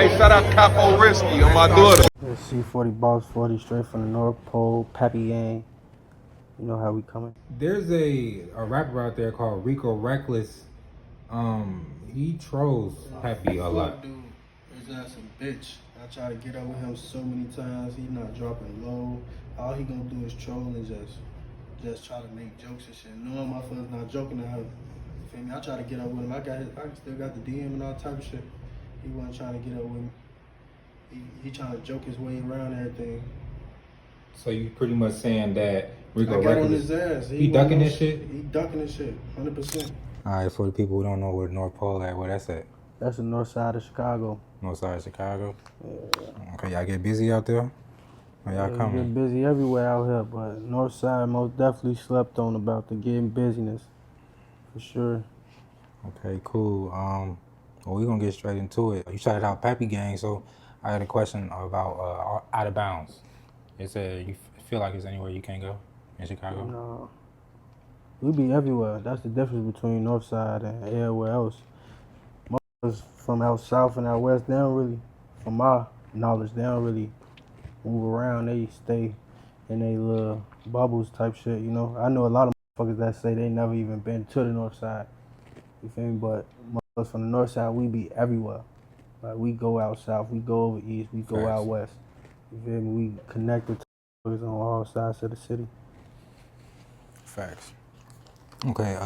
Hey, shout out Capo Risky on my daughter. C40 Boss 40 straight from the North Pole, Pappy gang. You know how we coming. There's a rapper out there called Rico Recklezz. He trolls Pappy a lot. Dude, his ass a bitch. I try to get up with him so many times. He not dropping low. All he gonna do is troll and just try to make jokes and shit. Knowing my father's not joking to him. You feel me? I try to get up with him. I still got the DM and all type of shit. He wasn't trying to get up with me. He trying to joke his way around everything. So you pretty much saying that Rico I got Recklezz, on his ass. he ducking this shit? He ducking this shit, 100%. All right, for the people who don't know where North Pole at, where that's at? That's the north side of Chicago. North side of Chicago? Yeah. Okay, y'all get busy out there? Or y'all coming? Get busy everywhere out here, but north side most definitely slept on about the getting busyness, for sure. Okay, cool. Well, we're gonna get straight into it. You shouted out Pappy Gang, so I had a question about out of bounds. It said you feel like there's anywhere you can't go in Chicago? No. We be everywhere. That's the difference between north side and everywhere else. Most from out south and out west, they don't really, from my knowledge, they don't really move around. They stay in their little bubbles type shit, you know. I know a lot of motherfuckers that say they never even been to the north side. You feel me? But motherfuckers from the north side, we be everywhere. Like, we go out south, we go over east, we go out west. You feel me? We connect with motherfuckers on all sides of the city. Facts. Okay,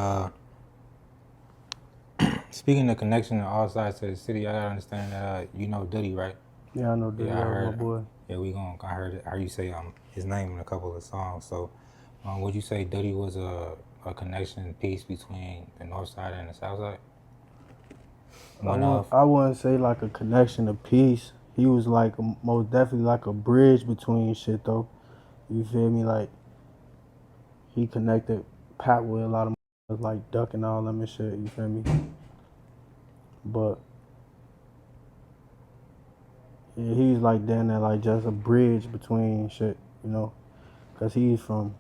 speaking of connection to all sides of the city, I gotta understand that you know Dutty, right? Yeah, I know Dutty, Yeah, I heard, my boy. Yeah, I heard you say his name in a couple of songs. So, would you say Dutty was a connection piece between the north side and the south side? I wouldn't say like a connection of peace. He was like most definitely like a bridge between shit though. You feel me? Like he connected Pat with a lot of like Duck and all them and shit. You feel me? But yeah, he's like down there like just a bridge between shit, you know, cause he's from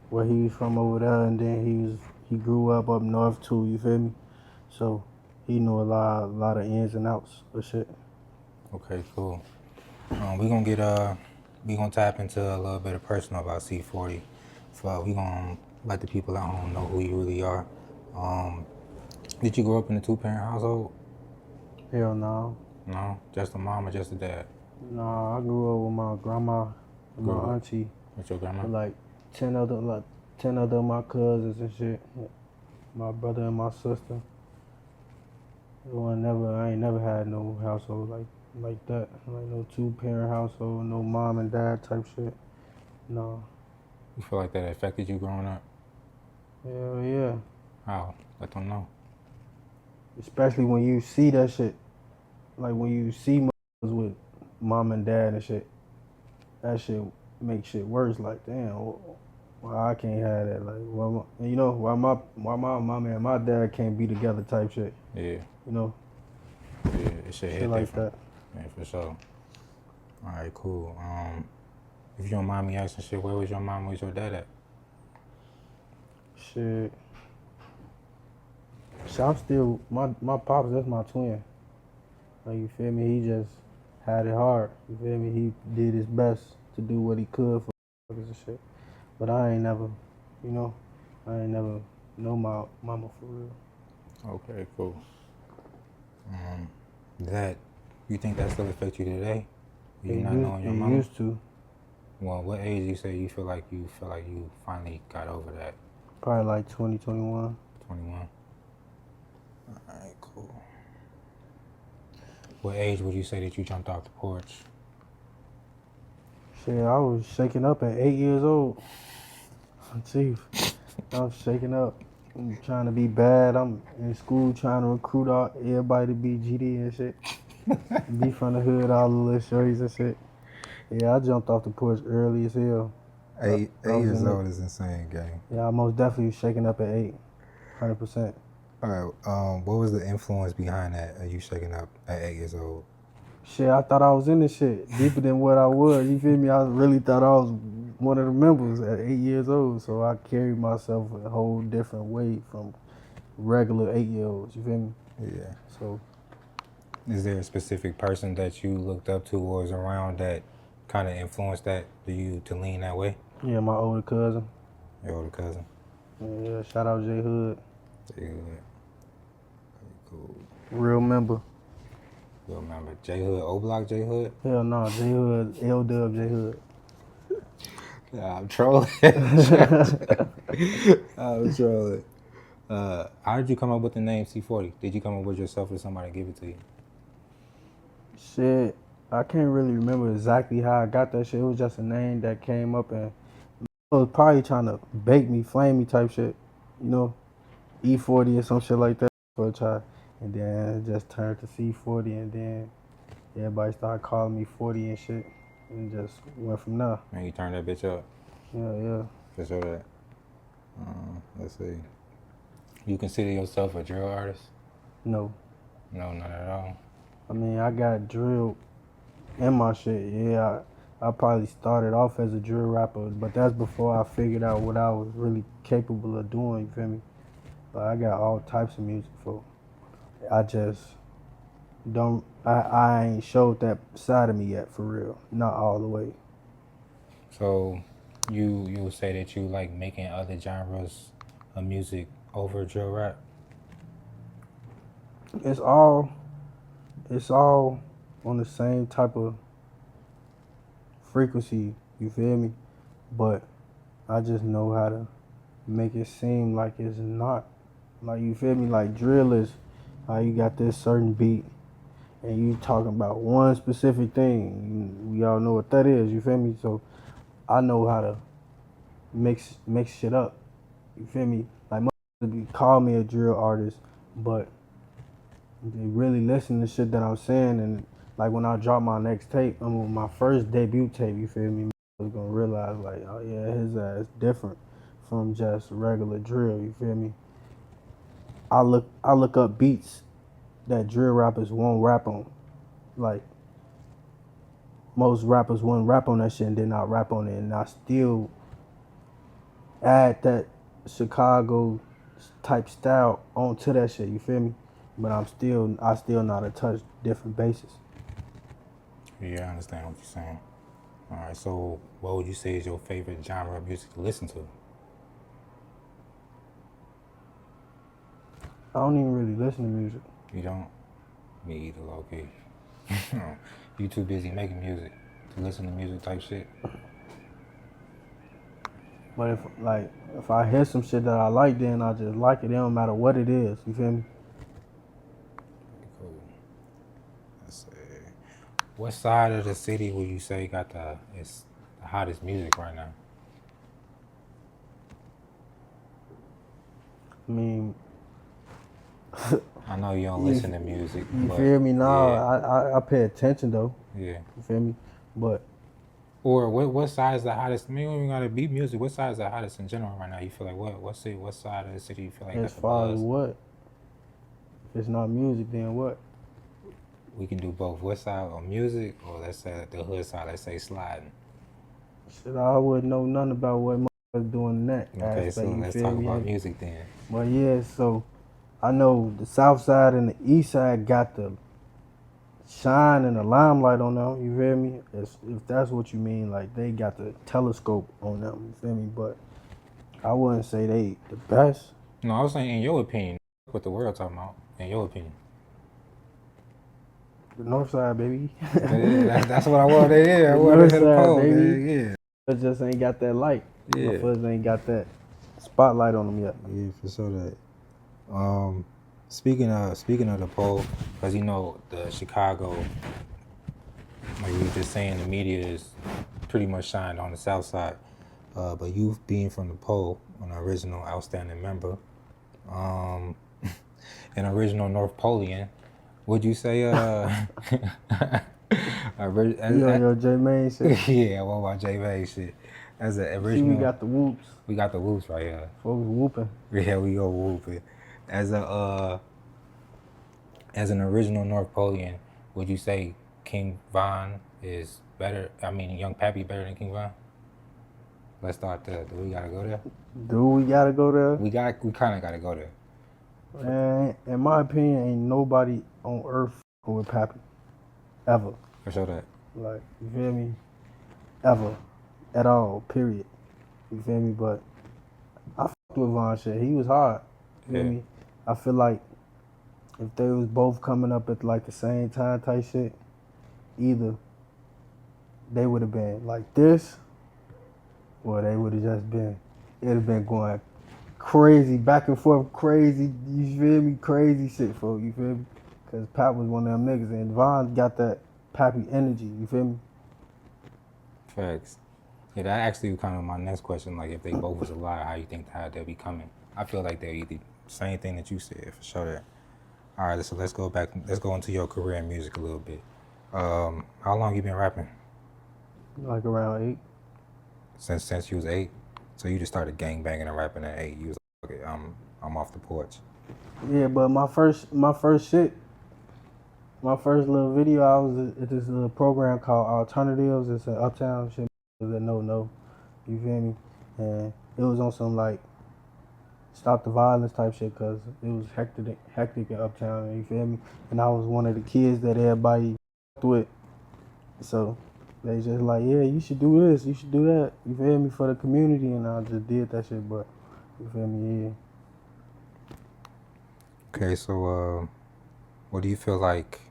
where he's from over there, and then he grew up north too. You feel me? So he knew a lot of ins and outs of shit. Okay, cool. We gonna tap into a little bit of personal about C40. So we gonna let the people at home know who you really are. Did you grow up in a 2-parent household? Hell no. No, just a mom or just a dad? Nah, I grew up with my grandma and my auntie. With your grandma? With like 10 other of my cousins and shit. My brother and my sister. I ain't never had no household like that. Like no 2-parent household, no mom and dad type shit. No. You feel like that affected you growing up? Hell yeah. How? Let them know. Especially when you see that shit. Like when you see motherfuckers with mom and dad and shit. That shit makes shit worse. Like, damn, why I can't have that? Like, why my mom and my dad can't be together type shit. Yeah. You know? Yeah, it should hit like different. that. Yeah, for sure. All right, cool. If you don't mind me asking shit, where was your mom, where's your dad at? Shit. I'm still, my pops, that's my twin. Like, you feel me? He just had it hard. You feel me? He did his best to do what he could for motherfuckers and shit. But I ain't never know my mama for real. Okay, cool. You think that still affects you today? You not knowing your mama? It used to. Well, what age you say you feel like you finally got over that? Probably like 2021. 21. All right, cool. What age would you say that you jumped off the porch? Shit, I was shaking up at 8 years old. Chief, I was shaking up. I'm trying to be bad. I'm in school trying to recruit everybody to be GD and shit. Be from the hood, all the little shorties and shit. Yeah, I jumped off the porch early as hell. 8 years old is insane, gang. Yeah, I most definitely was shaking up at 8, 100%. All right, what was the influence behind that, you shaking up at 8 years old? Shit, I thought I was in this shit deeper than what I was. You feel me? I really thought I was one of the members at 8 years old. So I carried myself a whole different way from regular 8-year-olds. You feel me? Yeah. So Is there a specific person that you looked up to or was around that kind of influenced that you to lean that way? Yeah, my older cousin. Your older cousin. Yeah, shout out J Hood. J Hood. Cool. Real member. You remember J Hood, O Block J Hood? Hell no, J Hood, L Dub J Hood. Yeah, I'm trolling. I'm trolling. How did you come up with the name C40? Did you come up with yourself or somebody give it to you? Shit, I can't really remember exactly how I got that shit. It was just a name that came up and it was probably trying to bake me, flame me type shit. You know, E40 or some shit like that for a try. And then it just turned to C40 and then everybody started calling me 40 and shit. And just went from there. And you turned that bitch up. Yeah. For sure that. Let's see. You consider yourself a drill artist? No. No, not at all. I mean, I got drilled in my shit. Yeah, I probably started off as a drill rapper, but that's before I figured out what I was really capable of doing, you feel me? But I got all types of music for. I just don't, I ain't showed that side of me yet, for real. Not all the way. So you would say that you like making other genres of music over drill rap? It's all on the same type of frequency, you feel me? But I just know how to make it seem like it's not. Like, you feel me? Like, drill is how you got this certain beat and you talking about one specific thing. We all know what that is, you feel me? So I know how to mix shit up, you feel me? Like, call me a drill artist, but they really listen to shit that I'm saying. And like, when I drop my next tape, my first debut tape, you feel me? I was gonna realize, like, oh yeah, his ass different from just regular drill, you feel me? I look up beats that drill rappers won't rap on. Like, most rappers won't rap on that shit and then I rap on it, and I still add that Chicago type style onto that shit, you feel me? But I still know how to touch different bases. Yeah, I understand what you're saying. All right, so what would you say is your favorite genre of music to listen to? I don't even really listen to music. You don't? Me either, low key. You too busy making music to listen to music type shit. But if I hear some shit that I like, then I just like it. It don't matter what it is. You feel me? Cool. Let's see. What side of the city would you say got the hottest music right now? I mean, I know you don't listen to music. You but feel me? No, yeah. I pay attention though. Yeah. You feel me? But or what side is the hottest? I mean, we gotta beat music. What side is the hottest in general right now? You feel like what side of the city you feel like as got the far buzz? as what? If it's not music, then what? We can do both. What side on music, or let's say the hood side, let's say sliding. Shit, I wouldn't know nothing about what motherfuckers doing in that Okay, aspect. so let's talk about music then. Well, yeah, so I know the south side and the east side got the shine and the limelight on them, you feel me? If that's what you mean, like, they got the telescope on them, you feel me? But I wouldn't say they the best. No, I was saying in your opinion, what the world talking about, in your opinion. The north side, baby. Yeah, that's what I wanted to hear. I wanted to hit the pole, man. Yeah. It just ain't got that light. Yeah. My fuzz ain't got that spotlight on them yet. Yeah, for sure that. Speaking of the poll, because you know the Chicago, like you were just saying, the media is pretty much shined on the south side. But you being from the poll, an original outstanding member, an original North Polian, would you say Yo, J Main shit. Yeah, what about J May shit? As an original, See, we got the whoops. We got the whoops right here. Folks whooping. Yeah, we go whooping. As an original North Polian, would you say King Von is better? I mean, Young Pappy better than King Von? Let's start there. Do we gotta go there? Do we gotta go there? We kind of gotta go there. Man, in my opinion, ain't nobody on earth or with Pappy. Ever. For sure that. Like, you feel me? Ever. At all. Period. You feel me? But I fucked with Von shit. He was hard. You feel me? I feel like if they was both coming up at like the same time type shit, either they would have been like this, or they would have just been, it'd have been going crazy, back and forth, crazy, you feel me? Crazy shit, folks, you feel me? Because Pap was one of them niggas, and Von got that Pappy energy, you feel me? Facts. Yeah, that actually kind of my next question. Like, if they both was alive, how you think how they'll be coming? I feel like they're either same thing that you said, for sure that. All right, so let's go back. Let's go into your career in music a little bit. How long you been rapping? Like around 8. Since you was 8. So you just started gang banging and rapping at 8. You was like, okay, I'm off the porch. Yeah, but my first little video, I was at this little program called Alternatives. It's an uptown shit that no, you feel me? And it was on some like stop the violence type shit, cause it was hectic in uptown. You feel me? And I was one of the kids that everybody with. So they just like, yeah, you should do this, you should do that. You feel me? For the community, and I just did that shit. But you feel me? Yeah. Okay, so what do you feel like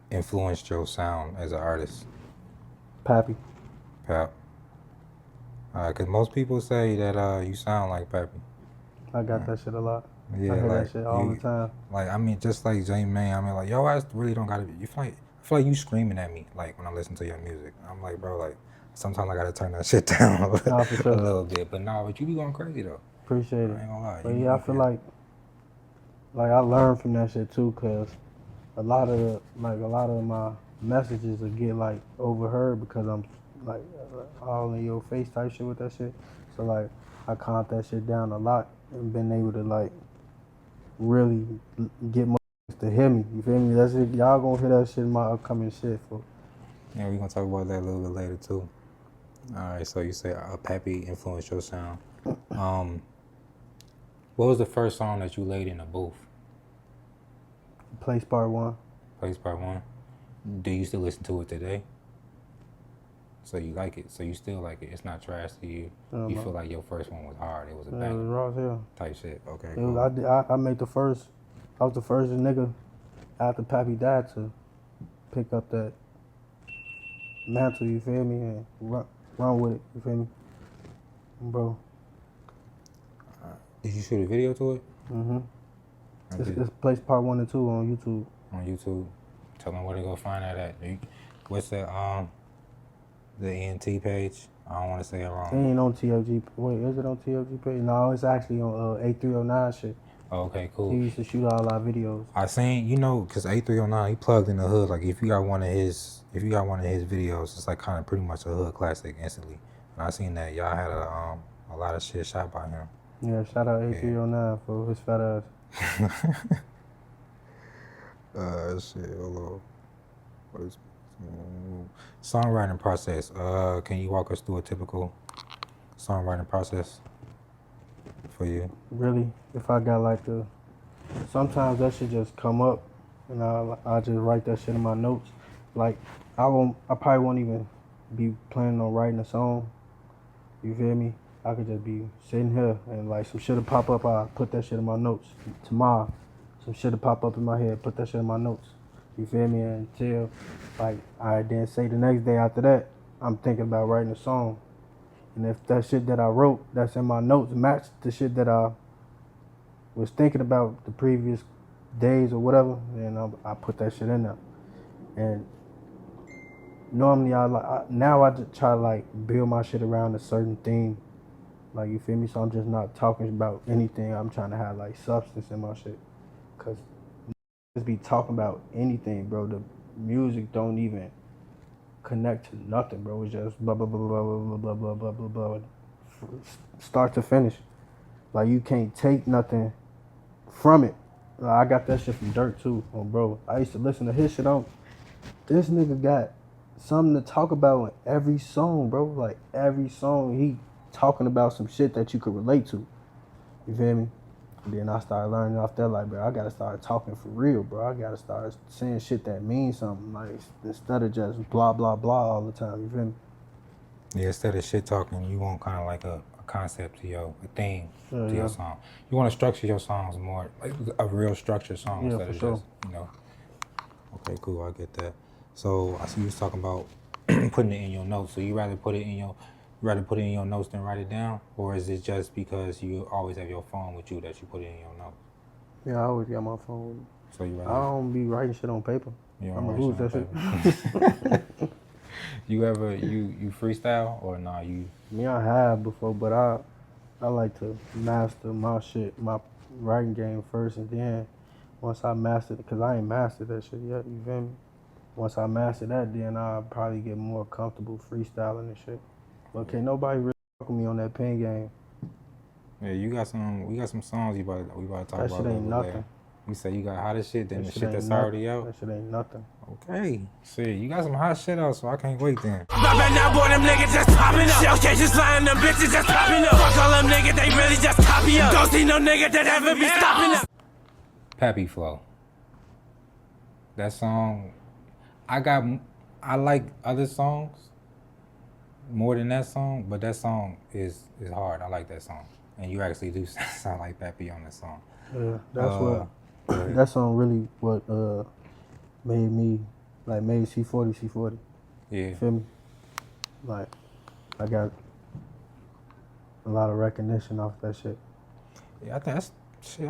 influenced your sound as an artist? Pappy. Pap. Cause most people say that you sound like Pappy. I got that shit a lot. Yeah, I hear like that shit all the time. Like, I mean, just like J Man, I mean, like, yo, I really don't gotta be. I feel like you screaming at me, like when I listen to your music. I'm like, bro, like sometimes I gotta turn that shit down a little bit. But but you be going crazy though. Appreciate it. I ain't gonna lie. But yeah, I feel like I learned from that shit too, cause a lot of my messages will get like overheard because I'm like all in your face type shit with that shit. So like I calmed that shit down a lot and been able to like really get more to hear me. You feel me? That's it. Y'all gonna hear that shit in my upcoming shit. For yeah, we gonna talk about that a little bit later too. All right, so you say Pappy influenced your sound. What was the first song that you laid in the booth? Place Part 1. Place Part 1. Do you still listen to it today? So you like it. So you still like it. It's not trash to you. You feel like your first one was hard. It was a banger. It was raw as hell. Type shit. Okay. It was, I made the first. I was the first nigga after Pappy died to pick up that mantle. You feel me? And run with it. You feel me, bro? Did you shoot a video to it? Mm-hmm. It's Place Part 1 and 2 on YouTube. On YouTube. Tell them where to go find that at. What's the ENT page? I don't want to say it wrong. It ain't on TLG. Wait, is it on TLG page? No, it's actually on A309 shit. Oh, okay, cool. He used to shoot all our videos. I seen, cause A309, he plugged in the hood. Like if you got one of his videos, it's like kind of pretty much a hood classic instantly. And I seen that y'all had a lot of shit shot by him. Yeah, shout out A309 for his fat ass. Shit, hold on. What is songwriting process? Can you walk us through a typical songwriting process for you? Really, if I got like sometimes that shit just come up, and I just write that shit in my notes. Like I probably won't even be planning on writing a song. You feel me? I could just be sitting here and like some shit'll pop up. I put that shit in my notes. Tomorrow, some shit'll pop up in my head. Put that shit in my notes. You feel me? Until like I then say the next day after that, I'm thinking about writing a song. And if that shit that I wrote that's in my notes match the shit that I was thinking about the previous days or whatever, then I put that shit in there. And normally now I just try to like build my shit around a certain theme. Like, you feel me? So I'm just not talking about anything. I'm trying to have like substance in my shit. Cause just be talking about anything, bro. The music don't even connect to nothing, bro. It's just blah blah blah blah blah blah blah blah blah blah, start to finish. Like you can't take nothing from it. Like, I got that shit from Dirt too, bro. I used to listen to his shit on. This nigga got something to talk about in every song, bro. Like every song he talking about some shit that you could relate to. You feel me? Then I started learning off that, like, bro, I gotta start talking for real, bro. I gotta start saying shit that means something, like, instead of just blah, blah, blah all the time, you feel me? Yeah, instead of shit talking, you want kind of like a concept to a theme to Yeah. your song. You want to structure your songs more, like a real structured song Yeah, instead for of sure. just, Okay, cool, I get that. So I see you was talking about putting it in your notes. So you rather put it in your notes than write it down, or is it just because you always have your phone with you that you put it in your notes? Yeah, I always got my phone with me. So you I rather don't be writing shit on paper. you I'm don't gonna write lose shit that on shit. paper? You ever you freestyle or nah? You Me, I have before, but I like to master my shit, my writing game first, and then once I master it, cause I ain't mastered that shit yet. You feel me? Once I master that, then I'll probably get more comfortable freestyling and shit. But can't nobody really fuck with me on that pen game. yeah, we got some songs we about to talk That about shit a ain't little bit later. nothing. You say you got hottest shit, then That the shit shit ain't that's nothing. already out. That shit ain't nothing. Okay, shit, you got some hot shit out, so I can't wait then. Right now, boy, them niggas just popping up. Shell cases flying, them bitches just popping up. Fuck all them niggas, they really just copy up. Don't see no nigga that ever be stopping up. Pappy Flow. That song, I like other songs more than that song, but that song is hard. I like that song, and you actually do sound like Pappy on that song. Yeah, that's Go ahead. that song really what made me, like, made C40 C40. Yeah. You feel me? Like, I got a lot of recognition off that shit. Yeah, I think that's shit.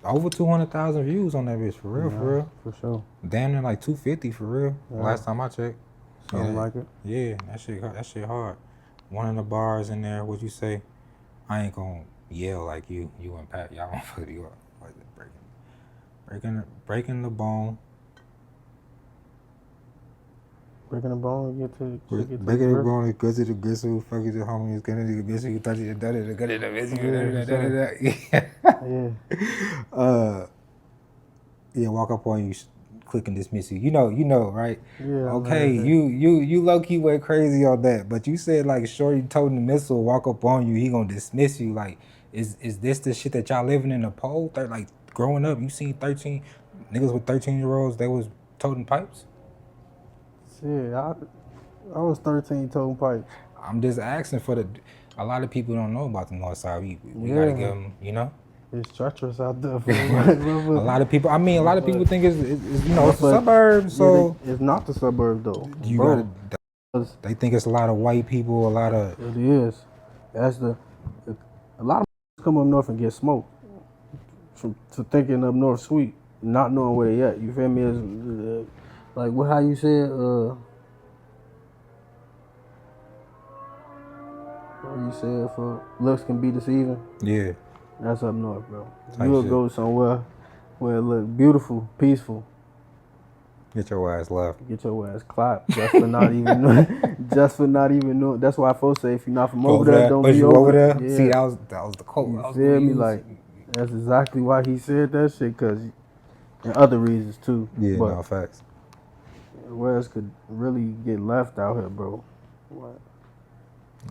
Over 200,000 views on that bitch, for real, Yeah, for real. For sure. Damn near like 250 for real. Yeah. Last time I checked. Something like it. Yeah, that shit hard. One of the bars in there, what you say? I ain't gonna yell like you and Pat. Y'all gonna put you up. What is it? Breaking the bone. Breaking the bone, get to Breaking the bone, go to the gristle, fuck you the homies, gonna do the bitch, you touch it, done it, gonna do the bitch, Yeah. Yeah, walk up on you, click and dismiss you. You know, right? Yeah. Okay, man. you low key went crazy on that, but you said like shorty toting the missile, walk up on you, he gonna dismiss you. Like, is this the shit that y'all living in the pole? Like growing up, you seen 13 niggas with 13-year-olds, they was toting pipes. Shit, I was 13 toting pipes. I'm just asking a lot of people don't know about the North Side. We gotta give them, It's treacherous out there. A lot of people think it's the suburbs. So it's not the suburbs though. you Bro, they think it's a lot of white people, a lot of. It is. That's a lot of come up north and get smoked to thinking up north sweet, not knowing where they at. You feel me? It's, like how you said. What you said for looks can be deceiving. Yeah. That's up north, bro. Type You'll shit. go somewhere where it look beautiful, peaceful. Get your ass left. Get your ass clapped just for not even knowing. Just for not even knowing. That's why folks say if you're not from over there, don't be over there. Yeah. See, that was the quote. You feel me? Like, that's exactly why he said that shit, cause and other reasons too. Yeah, but no facts. West could really get left out here, bro. What?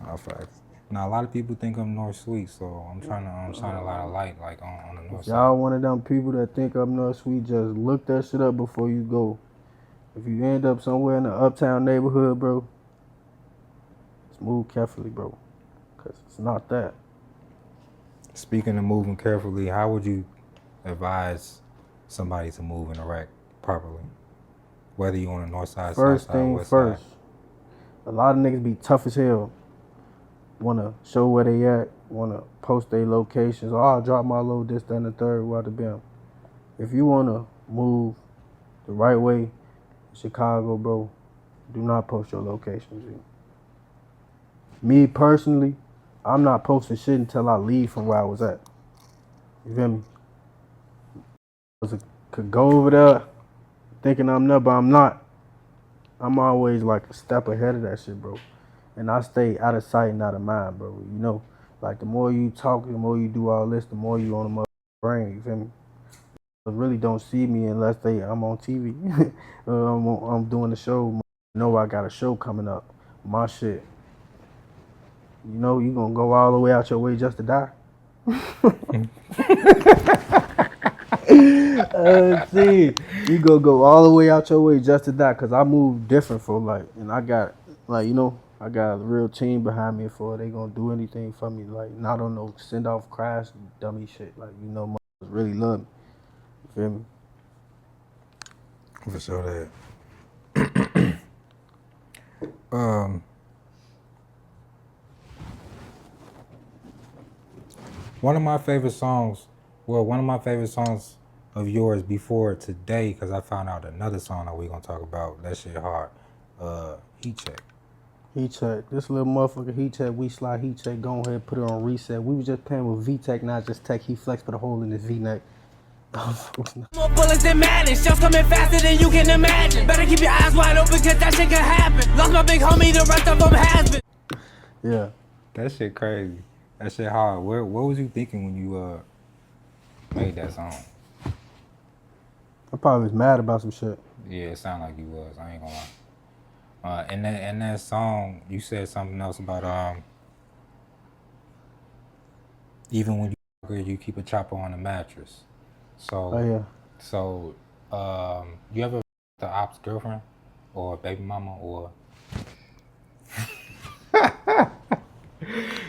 No facts. Now a lot of people think I'm North Sweet, so I'm trying to shine a lot of light like on the North Side. Y'all one of them people that think up North Sweet, just look that shit up before you go. If you end up somewhere in the uptown neighborhood, bro, just move carefully, bro, cause it's not that. Speaking of moving carefully, how would you advise somebody to move in Iraq properly? Whether you on the North Side, First South Side, thing West first, Side. a lot of niggas be tough as hell. Wanna show where they at, wanna post their locations. Oh, I'll drop my load, this, that, and the third, what the bam. If you wanna move the right way in Chicago, bro, do not post your locations. G. Me personally, I'm not posting shit until I leave from where I was at. You feel me? Could go over there thinking I'm there, but I'm not. I'm always like a step ahead of that shit, bro. And I stay out of sight and out of mind, bro. You know, like the more you talk, the more you do all this, the more you on the mother brain. You feel me? They really don't see me unless I'm on TV. I'm doing the show. You know I got a show coming up. My shit. You know you gonna go all the way out your way just to die. See, you go all the way out your way just to die, cause I move different for like, and I got like I got a real team behind me for they gonna do anything for me, like not on no send off crash dummy shit, like motherfuckers really love me. You feel me? For sure that. One of my favorite songs of yours before today, because I found out another song that we gonna talk about. That shit hard. Heat Check. Heat check. This little motherfucker heat check, we slide heat check, go ahead, put it on reset. We was just playing with V-Tech, not just Tech. He flex, put a hole in his V-neck. More bullets than Madden. Shells coming faster than you can imagine. Better keep your eyes wide open, cause that shit could happen. Lost my big homie, the rest of them has been. Yeah. That shit crazy. That shit hard. What was you thinking when you made that song? I probably was mad about some shit. Yeah, it sounded like you was. I ain't gonna lie. In that song, you said something else about even when you keep a chopper on the mattress. So, Oh yeah. So, you ever the Opps girlfriend or baby mama or?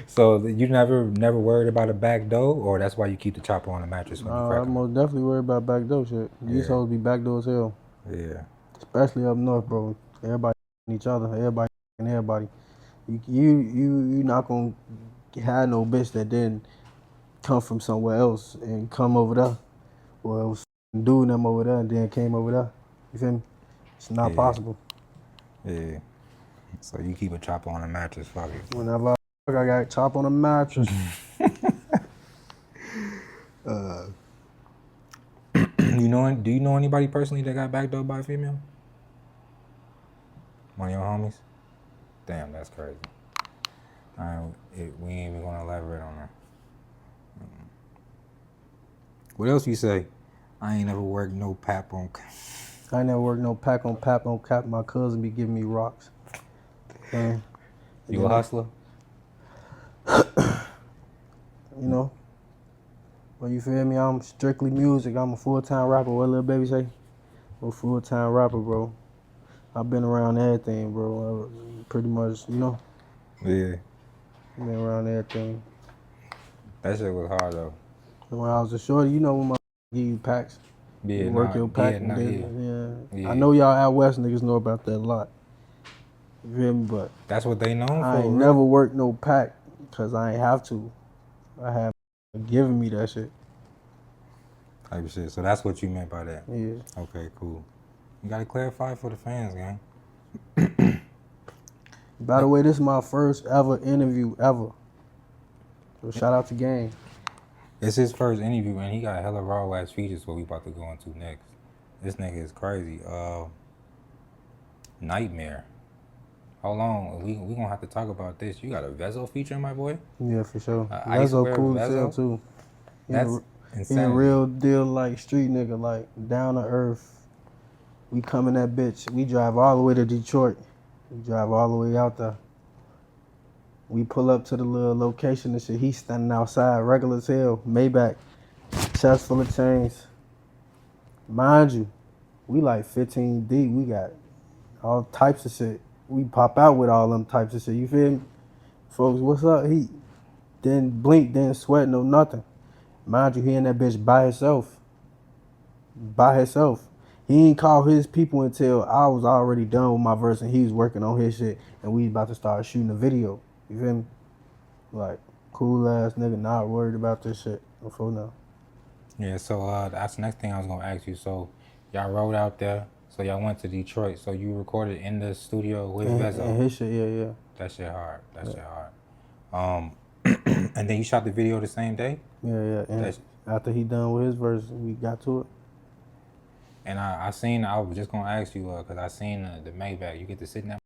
So you never worried about a back door, or that's why you keep the chopper on the mattress when you crack I'm them? most definitely worried about backdoor shit. These hoes be backdoor as hell. Yeah. Especially up north, bro. Everybody each other. Everybody and everybody. You not gonna have no bitch that didn't come from somewhere else and come over there. Or it was doing them over there and then came over there. You feel me? It's not possible. Yeah. So you keep a chopper on the mattress, fuck it. Whenever I got chop on a mattress. Do you know anybody personally that got backdoored by a female? One of your homies? Damn, that's crazy. We ain't even gonna elaborate on that. What else you say? I ain't never worked no pap on. I ain't never worked no pack on pap on cap. My cousin be giving me rocks. You a hustler? You know? But you feel me? I'm strictly music. I'm a full-time rapper. What little baby say? I'm a full-time rapper, bro. I've been around everything, bro. Pretty much, Yeah. Been around everything. That shit was hard though. When I was a shorty, when my give you packs. Yeah, You work your pack yeah. I know y'all out west niggas know about that a lot. You feel me? But that's what they known for. I ain't never worked no pack because I ain't have to. I have given me that shit. Type of shit. So that's what you meant by that. Yeah. Okay, cool. You gotta clarify for the fans, gang. By the way, this is my first ever interview ever. So shout out to Gang. It's his first interview, and he got hella raw ass features. What we about to go into next? This nigga is crazy. Nightmare. Hold on, we gonna have to talk about this. You got a Vezo feature, my boy? Yeah, for sure. That's Vezo cool as hell too. That's insane. He a real deal like street nigga, like down to earth. We come in that bitch. We drive all the way to Detroit. We drive all the way out there. We pull up to the little location and shit. He's standing outside, regular as hell. Maybach, chest full of chains. Mind you, we like 15 deep. We got all types of shit. We pop out with all them types of shit. You feel me? Folks, what's up? He didn't blink, didn't sweat, no nothing. Mind you, he in that bitch by himself. By himself. He ain't call his people until I was already done with my verse and he was working on his shit and we about to start shooting a video. You feel me? Like, cool ass nigga, not worried about this shit before now. Yeah, so that's the next thing I was gonna ask you. So y'all rode out there, so y'all went to Detroit. So you recorded in the studio with Vezo. And his shit, yeah. That shit hard. That shit hard. And then you shot the video the same day? Yeah. And after he done with his verse, we got to it. And I was just gonna ask you, cause I seen the Maybach. You get to sit in that.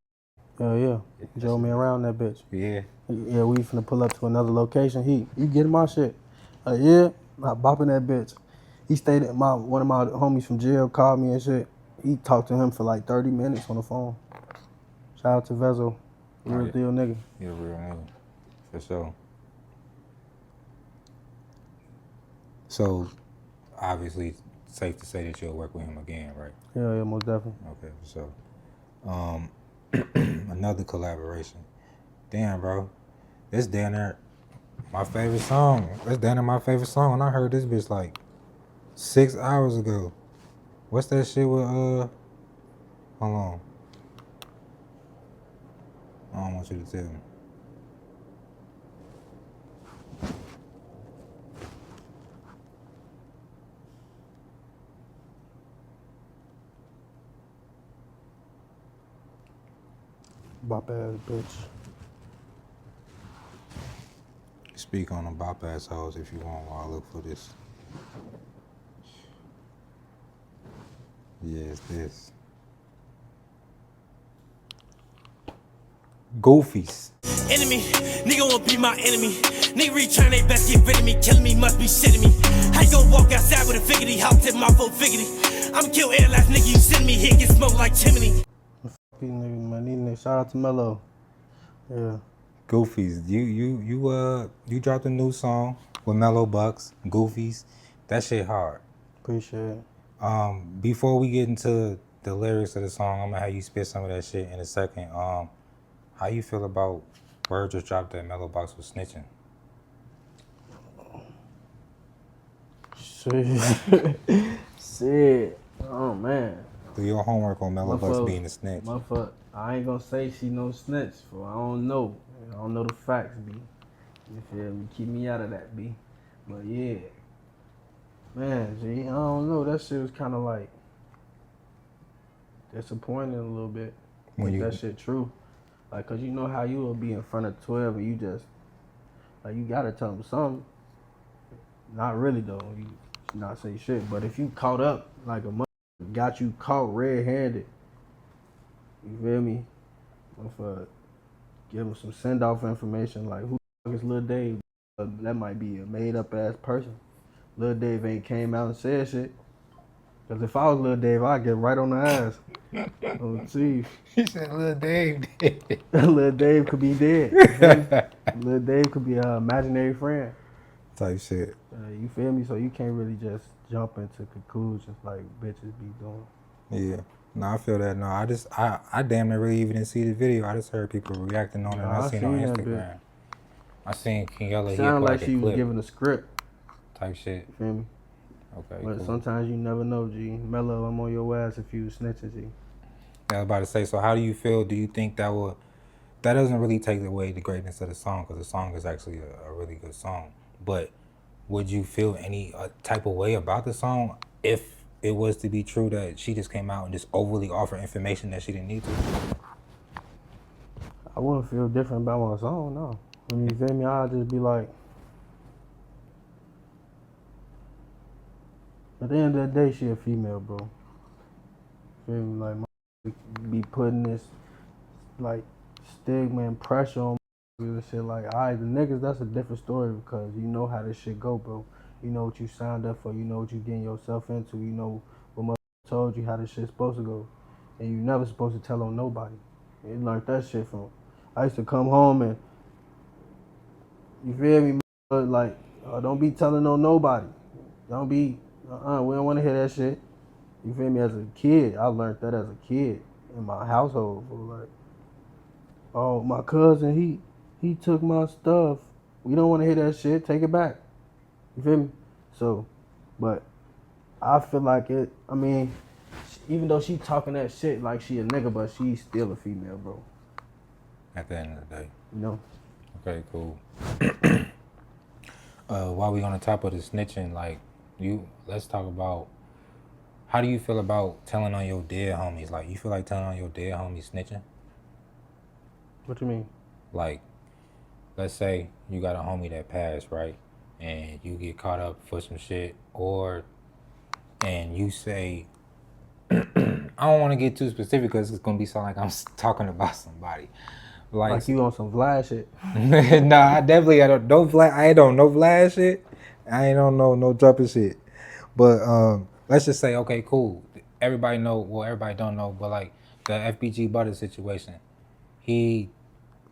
Yeah. Drove me around that bitch. Yeah. Yeah, we finna pull up to another location. You getting my shit? Yeah, not bopping that bitch. He stayed at one of my homies from jail called me and shit. He talked to him for like 30 minutes on the phone. Shout out to Vezo, real deal nigga. You're a real nigga, for sure. So obviously, safe to say that you'll work with him again, right? Yeah, most definitely. Okay, so another collaboration. Damn, bro, this damn near my favorite song. That's damn near my favorite song, and I heard this bitch like 6 hours ago. What's that shit with hold on. I don't want you to tell me. Bop ass bitch. Speak on them bop ass hoes if you want while I look for this. Yes, this. Goofies. Enemy, nigga won't be my enemy. Nigga return they best, get rid of me. Killing me, must be shitting me. How you gon' walk outside with a figurity? How tip my full figurity? I'ma kill air last nigga, you send me here, get smoked like chimney. These niggas, man, these niggas. Shout out to Mello. Yeah. Goofies. You dropped a new song with Mellow Bucks, Goofies. That shit hard. Appreciate it. Before we get into the lyrics of the song, I'm gonna have you spit some of that shit in a second. How you feel about Word just dropped that Mellow Bucks was snitching? Shit. Shit. Oh, man. Do your homework on Mellow Bucks Motherfucker- being a snitch. Motherfucker, I ain't gonna say she no snitch, for I don't know. I don't know the facts, B. You feel me? Keep me out of that, B. But yeah. Man, G, I don't know. That shit was kind of like disappointing a little bit. When If you- that shit true. Like, cause you know how you will be in front of 12 and you just, like, you gotta tell them something. Not really though. You not say shit. But if you caught up, like a mother got you caught red-handed, you feel me? Give him some send-off information, like who the fuck is Lil Dave? That might be a made-up ass person. Lil Dave ain't came out and said shit. Cause if I was Lil Dave, I'd get right on the ass. Oh, see, He said Lil Dave. Lil Dave could be dead. You feel me? Lil Dave could be an imaginary friend. Type shit. You feel me? So you can't really just jump into conclusions like bitches be doing. Yeah. No, I feel that. No, I damn near really even didn't see the video. I just heard people reacting on it. And Nah, I seen it on seen that Instagram. I seen Kingella Sound like like she a was clip giving a script. type shit. You feel me? Okay, But cool. sometimes you never know, G. Mello, I'm on your ass if you snitching, G. I was about to say, so how do you feel? Do you think that doesn't really take away the greatness of the song, because the song is actually a really good song. But would you feel any type of way about the song if it was to be true that she just came out and just overly offered information that she didn't need to? I wouldn't feel different about my song, no. I mean, you feel me? I'd just be like, at the end of the day, she a female, bro. Feel me? Like, be putting this, like, stigma and pressure on and shit. Like, alright, the niggas, that's a different story because you know how this shit go, bro. You know what you signed up for. You know what you getting yourself into. You know what mother told you how this shit's supposed to go. And you never supposed to tell on nobody. You learned that shit from. I used to come home and, you feel me, like, don't be telling on nobody. Don't be, we don't want to hear that shit. You feel me? As a kid, I learned that as a kid in my household. Like, oh, my cousin, he took my stuff. We don't want to hear that shit. Take it back. You feel me? So, but I feel like it, I mean, even though she talking that shit like she a nigga, but she's still a female, bro. At the end of the day. You know? Okay, cool. While we on the top of the snitching, like, let's talk about, how do you feel about telling on your dead homies? Like, you feel like telling on your dead homies snitching? What you mean? Like, let's say you got a homie that passed, right? And you get caught up for some shit, and you say, I don't want to get too specific because it's going to be sound like I'm talking about somebody. Like you on some Vlad shit. Nah, I definitely, I don't know Vlad shit. I ain't on no dropping shit. But let's just say, okay, cool. Everybody don't know, but like the FBG Butter situation, he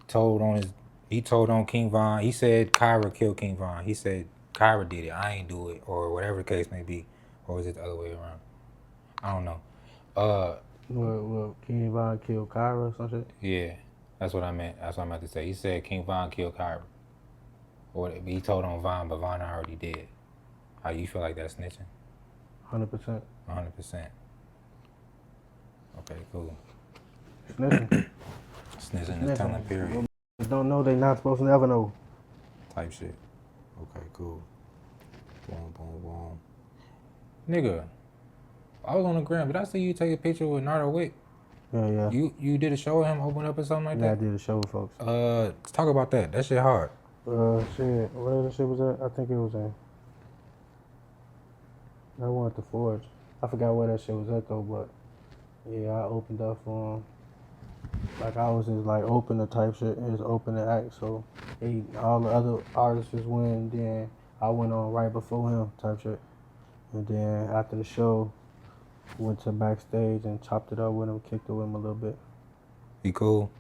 told on King Von. He said Kyra killed King Von. He said Kyra did it, I ain't do it, or whatever the case may be, or is it the other way around? I don't know. What King Von killed Kyra or some shit? Yeah, that's what I meant. That's what I'm about to say. He said King Von killed Kyra, or he told on Von, but Von already did. How you feel like that snitching? 100%. 100%. Okay, cool. Snitching. Snitching is telling, period. Don't know, they not supposed to never know. Type shit. Okay, cool. Boom, boom, boom. Nigga, I was on the gram. Did I see you take a picture with Nardo Wick? Yeah. You did a show with him, open up or something like Yeah, I that? did a show with folks. Let's talk about that. That shit hard. Shit, where the shit was at? I think it was in. I wanted to Forge. I forgot where that shit was at though, but yeah, I opened up for him. Like I was just like opener type shit, his opener act. So all the other artists just went, then I went on right before him type shit. And then after the show, went to backstage and chopped it up with him, kicked it with him a little bit. He cool?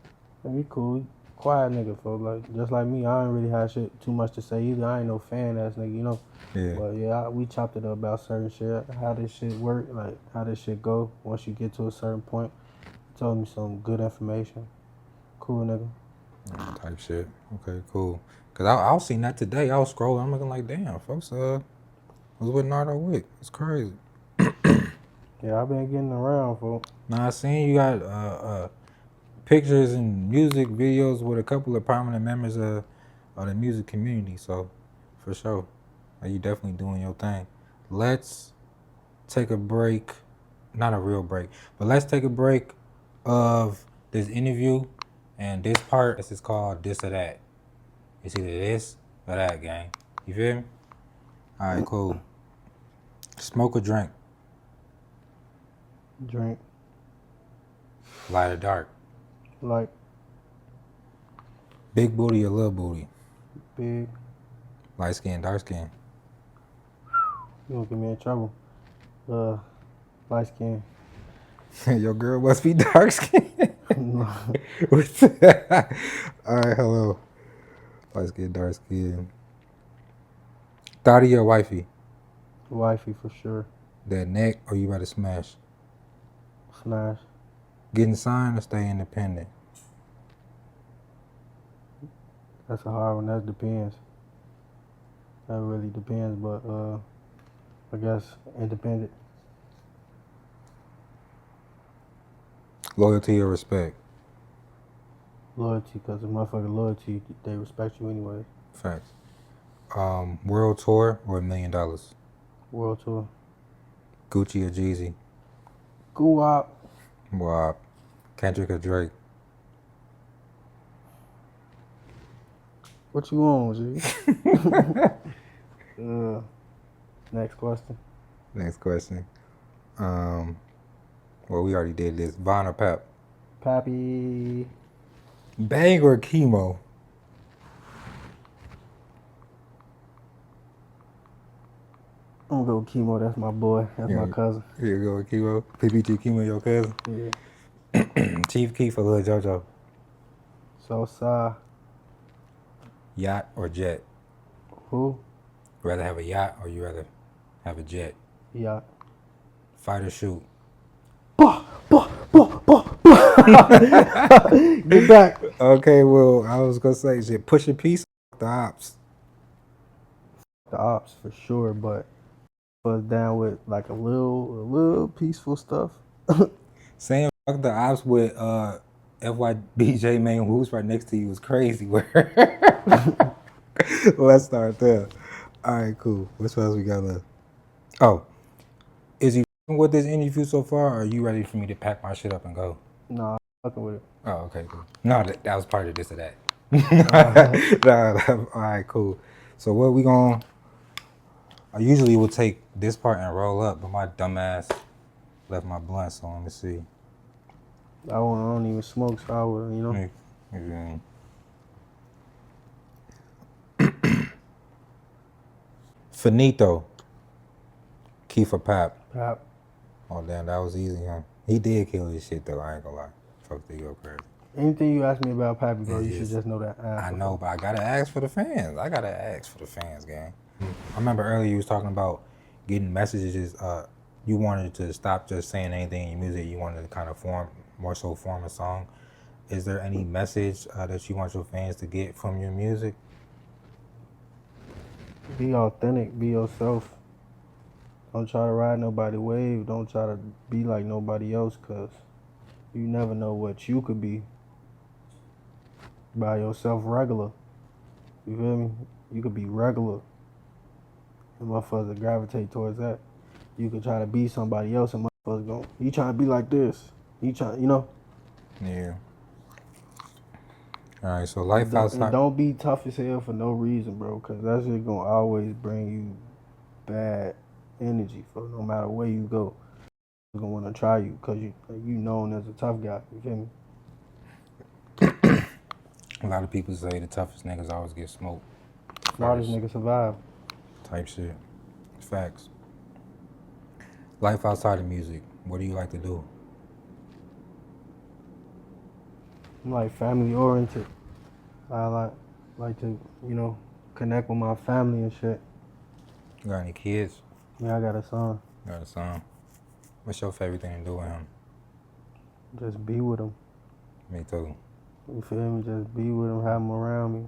And he cool. Quiet nigga, folks. Like just like me, I ain't really had shit too much to say either. I ain't no fan ass nigga, you know. Yeah. But yeah, we chopped it up about certain shit, how this shit work, like how this shit go once you get to a certain point. He told me some good information. Cool nigga. Type shit. Okay, cool. Cause I was seeing that today. I was scrolling. I'm looking like, damn, folks. Was with Nardo Wick. It's crazy. Yeah, I've been getting around, folks. Now I seen you got pictures and music videos with a couple of prominent members of the music community. So, for sure, you definitely doing your thing. Let's take a break. Not a real break, but let's take a break of this interview. And this part, this is called This or That. It's either this or that, gang. You feel me? All right, cool. Smoke or drink? Drink. Light or dark? Like Big booty or little booty? big. Light skin, dark skin? You gonna get me in trouble. Light skin. Your girl must be dark skin. No. All right, hello. Light skin, dark skin. Dutty or wifey? Wifey for sure. That neck or you about to smash? Smash. Getting signed or stay independent? That's a hard one. That depends. That really depends, but I guess independent. Loyalty or respect? Loyalty, because the motherfucker loyalty, they respect you anyway. Facts. World tour or $1 million? World tour. Gucci or Jeezy? Go up. Wow. Kendrick or Drake? What you on, G? Next question. Next question. Well, we already did this. Von or Pap? Pappy. Bang or Kemo? I'm gonna go with Kemo. That's my boy. That's my cousin. Here you go with Kemo. PBG Kemo, your cousin. Yeah. Chief Keef or Lil JoJo? So, Yacht or jet? who? Rather have a yacht or you rather have a jet? Yeah. Fight or shoot? Get back. Okay, well, I was gonna say shit. Push a piece. The Opps. The Opps for sure, but was down with like a little peaceful stuff. Saying fuck the Opps with FYBJ man who's right next to you is crazy. Let's start there. All right, cool. What else we got left? Oh, is he with this interview so far, or are you ready for me to pack my shit up and go? Nah, I'm fucking with it. Oh, okay, cool. No, that was part of this or that. Nah, all right, cool. So what we gonna? I usually would take this part and roll up, but my dumb ass left my blunt, so let me see. I don't even smoke, so I would, you know. Yeah. Finito. Keith or Pap? Pap. Oh damn, that was easy, huh? He did kill his shit though, I ain't gonna lie. Fuck the go crazy. Anything you ask me about Pappy, bro, you Yes. should just know that. I know, but I gotta ask for the fans. I gotta ask for the fans, gang. I remember earlier you was talking about getting messages. You wanted to stop just saying anything in your music. You wanted to kind of form a song. Is there any message that you want your fans to get from your music? Be authentic. Be yourself. Don't try to ride nobody's wave. Don't try to be like nobody else, cause you never know what you could be by yourself regular. You feel me? You could be regular. And motherfuckers will gravitate towards that. You could try to be somebody else and motherfuckers go, you trying to be like this. You trying, you know? Yeah. All right, so life And outside. don't be tough as hell for no reason, bro, because that's just going to always bring you bad energy for no matter where you go. They're going to want to try you because you known as a tough guy. You feel me? A lot of people say the toughest niggas always get smoked. Smartest nigga survive. Type shit. Facts. Life outside of music. What do you like to do? I'm like family oriented. I like to, connect with my family and shit. You got any kids? Yeah, I got a son. Got a son. What's your favorite thing to do with him? Just be with him. Me too. You feel me? Just be with him, have him around me.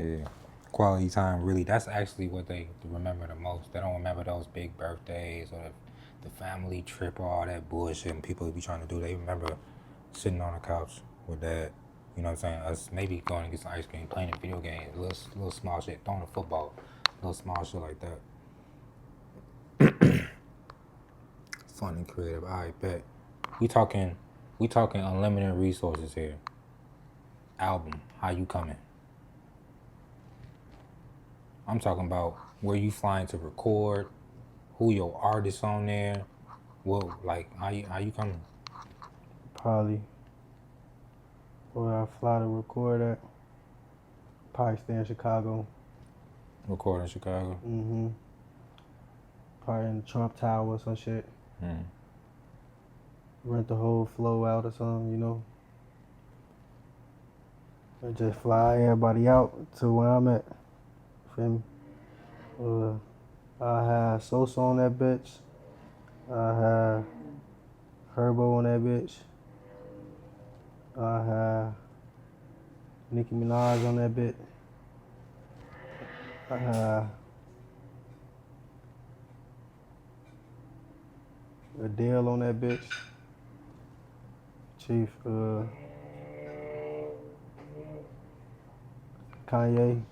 Yeah. Quality time, really, that's actually what they remember the most. They don't remember those big birthdays or the family trip or all that bullshit and people be trying to do. They remember sitting on the couch with dad. You know what I'm saying? Us maybe going to get some ice cream, playing a video game, little small shit, throwing a football, little small shit like that. Fun and creative. I bet. We talking unlimited resources here. Album, how you coming? I'm talking about where you flying to record, who your artists on there, what, like how you coming? Probably where I fly to record at. Probably stay in Chicago. Record in Chicago. Mm-hmm. Probably in the Trump Tower or some shit. Rent the whole flow out or something, And just fly everybody out to where I'm at. Feel me? I have Sosa on that bitch. I have Herbo on that bitch. I have Nicki Minaj on that bitch. I have Adele on that bitch. Chief, Kanye.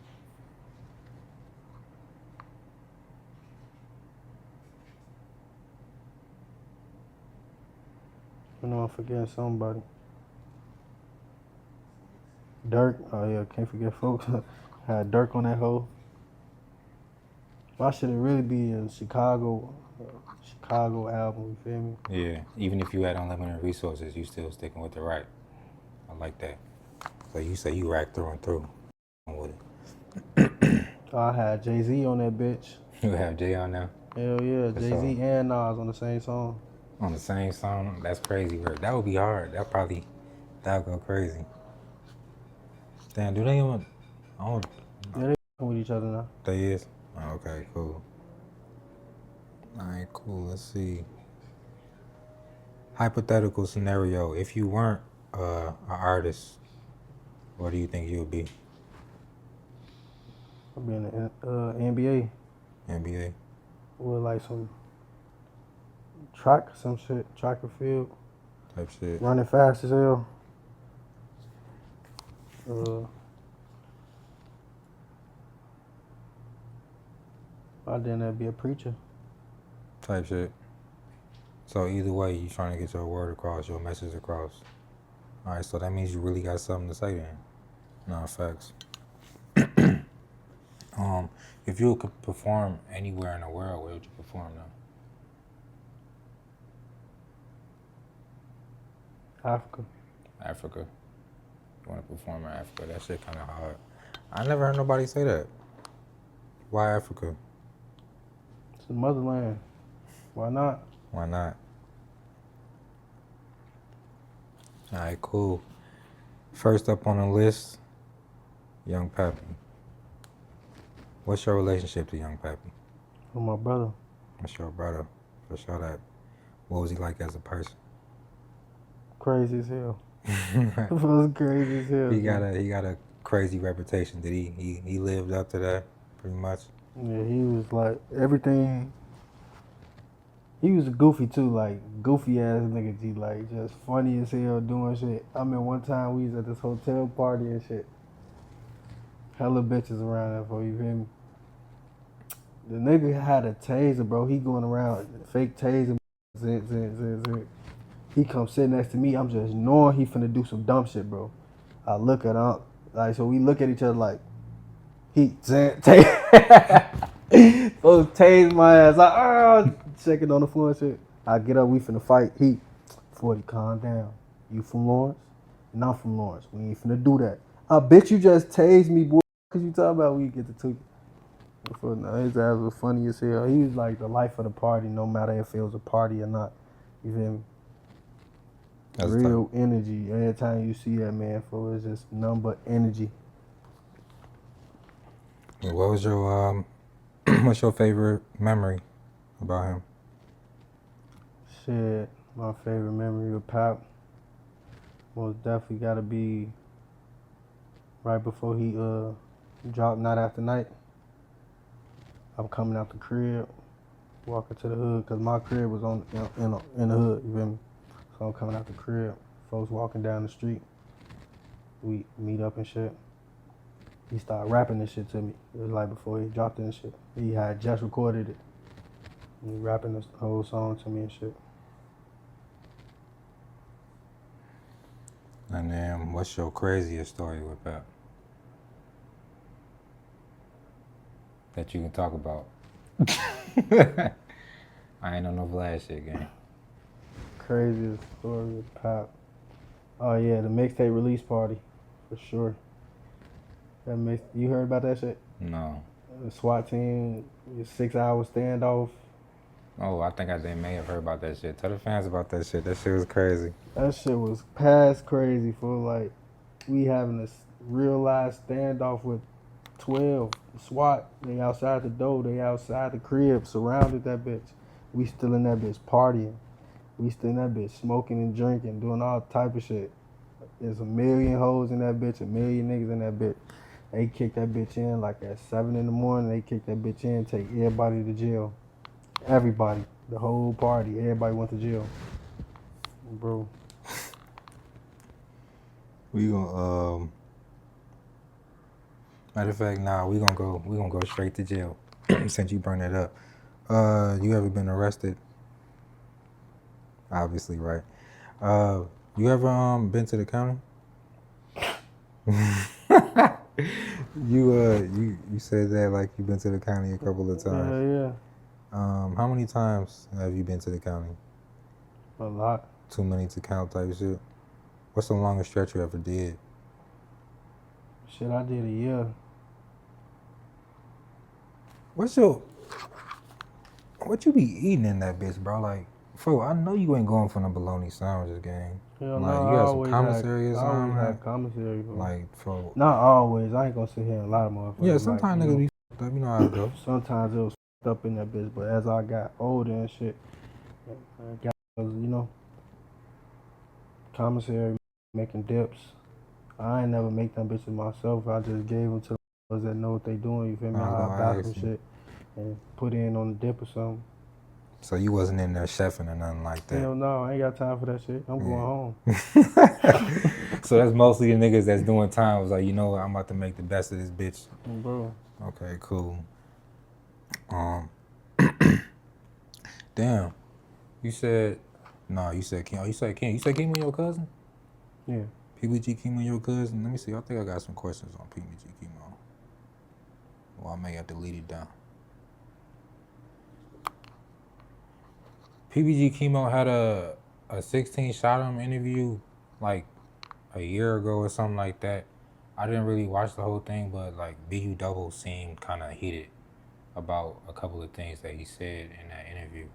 I know I'm forgetting somebody. Dirk. Oh yeah, can't forget folks. Had Dirk on that hoe. Why should it really be a Chicago album? You feel me? Yeah, even if you had unlimited resources, you still sticking with the right. I like that. So you say you rack through and through with it. I had Jay-Z on that bitch. You have Jay on there? Hell yeah, Jay-Z and Nas on the same song. On the same song? That's crazy work. That would be hard. That would go crazy. Damn, do they even? Yeah, they with each other now. They is? Oh, okay, cool. Alright, cool. Let's see. Hypothetical scenario. If you weren't an artist, what do you think you would be? I'd be in the NBA. NBA? With like some track or field. Type shit. Running fast as hell. I'd then be a preacher. Type shit. So either way, you trying to get your word across, your message across. All right, so that means you really got something to say then. No, facts. If you could perform anywhere in the world, where would you perform now? Africa. Africa. You want to perform in Africa? That shit kind of hard. I never heard nobody say that. Why Africa? It's the motherland. Why not? Why not? All right, cool. First up on the list, Young Pappy. What's your relationship to young Pappy? With my brother. What's your brother? For sure that. What was he like as a person? Crazy as hell. It was crazy as hell. He got a crazy reputation. Did he lived up to that pretty much? Yeah, he was like everything. He was goofy too, like goofy ass nigga G, like just funny as hell doing shit. I mean, one time we was at this hotel party and shit. Hella bitches around there for you, feel me? The nigga had a taser, bro. He going around fake taser. Zit, zit, zit, zit. He come sit next to me. I'm just knowing he finna do some dumb shit, bro. I look at him, like, so we look at each other like, he zit, Those tase my ass. Checking on the floor and shit. I get up, we finna fight. He, 40, calm down. You from Lawrence? And I'm from Lawrence. We ain't finna do that. I bet you just tased me, boy. Cause you talking about we get the two. His ass was funny as hell. He was like the life of the party, no matter if it was a party or not. You feel me? That's Real energy. Every time you see that man, fool, it's just nothing but energy. What was your what's your favorite memory about him? Shit, my favorite memory of Pap most definitely gotta be right before he dropped Night After Night. I'm coming out the crib, walking to the hood, cause my crib was on in the hood. You feel me? So I'm coming out the crib. Folks walking down the street. We meet up and shit. He started rapping this shit to me. It was like before he dropped it and shit. He had just recorded it. He rapping this whole song to me and shit. And then, what's your craziest story with Pap that you can talk about? I ain't on no Vlad shit, gang. Craziest story with Pap. Oh yeah, the mixtape release party, for sure. You heard about that shit? No. The SWAT team, 6-hour standoff. Oh, I think I may have heard about that shit. Tell the fans about that shit. That shit was crazy. That shit was past crazy, for like, we having a real live standoff with 12 SWAT. They outside the door, they outside the crib, surrounded that bitch. We still in that bitch partying. We still in that bitch smoking and drinking, doing all type of shit. There's a million hoes in that bitch, a million niggas in that bitch. They kicked that bitch in like at 7 in the morning. They kicked that bitch in, take everybody to jail. Everybody, the whole party, everybody went to jail. Bro. We gonna matter of fact, we gonna go straight to jail since you bring that up. You ever been arrested? Obviously, right. You ever been to the county? You said that like you've been to the county a couple of times. Yeah. How many times have you been to the county? A lot. Too many to count type shit. What's the longest stretch you ever did? Shit, I did a year. What you be eating in that bitch, bro? Like, I know you ain't going for no bologna sandwiches, gang. Hell Like, no, you I got some always commissary or I always something? had commissary, bro. Like, Not always. I ain't gonna sit here and lie to motherfuckers. yeah, sometimes like, niggas be f***ed up. You know how it goes. Sometimes it was f***ed up in that bitch, but as I got older and shit, I got, commissary, making dips. I ain't never make them bitches myself. I just gave them to the motherfuckers that know what they doing. You feel me? I buy some shit and put in on the dip or something. So you wasn't in there chefing or nothing like that? Hell no, I ain't got time for that shit. I'm going home. So that's mostly the niggas that's doing time was like, you know what, I'm about to make the best of this bitch. Bro. Okay, cool. Damn. You said Kemo. You said Kemo your cousin? Yeah. PBG Kemo your cousin? Let me see. I think I got some questions on PBG Kemo. Well, I may have to lead it down. PBG Kemo had a 16 shot him interview like a year ago or something like that. I didn't really watch the whole thing, but like BU Double seemed kind of heated about a couple of things that he said in that interview.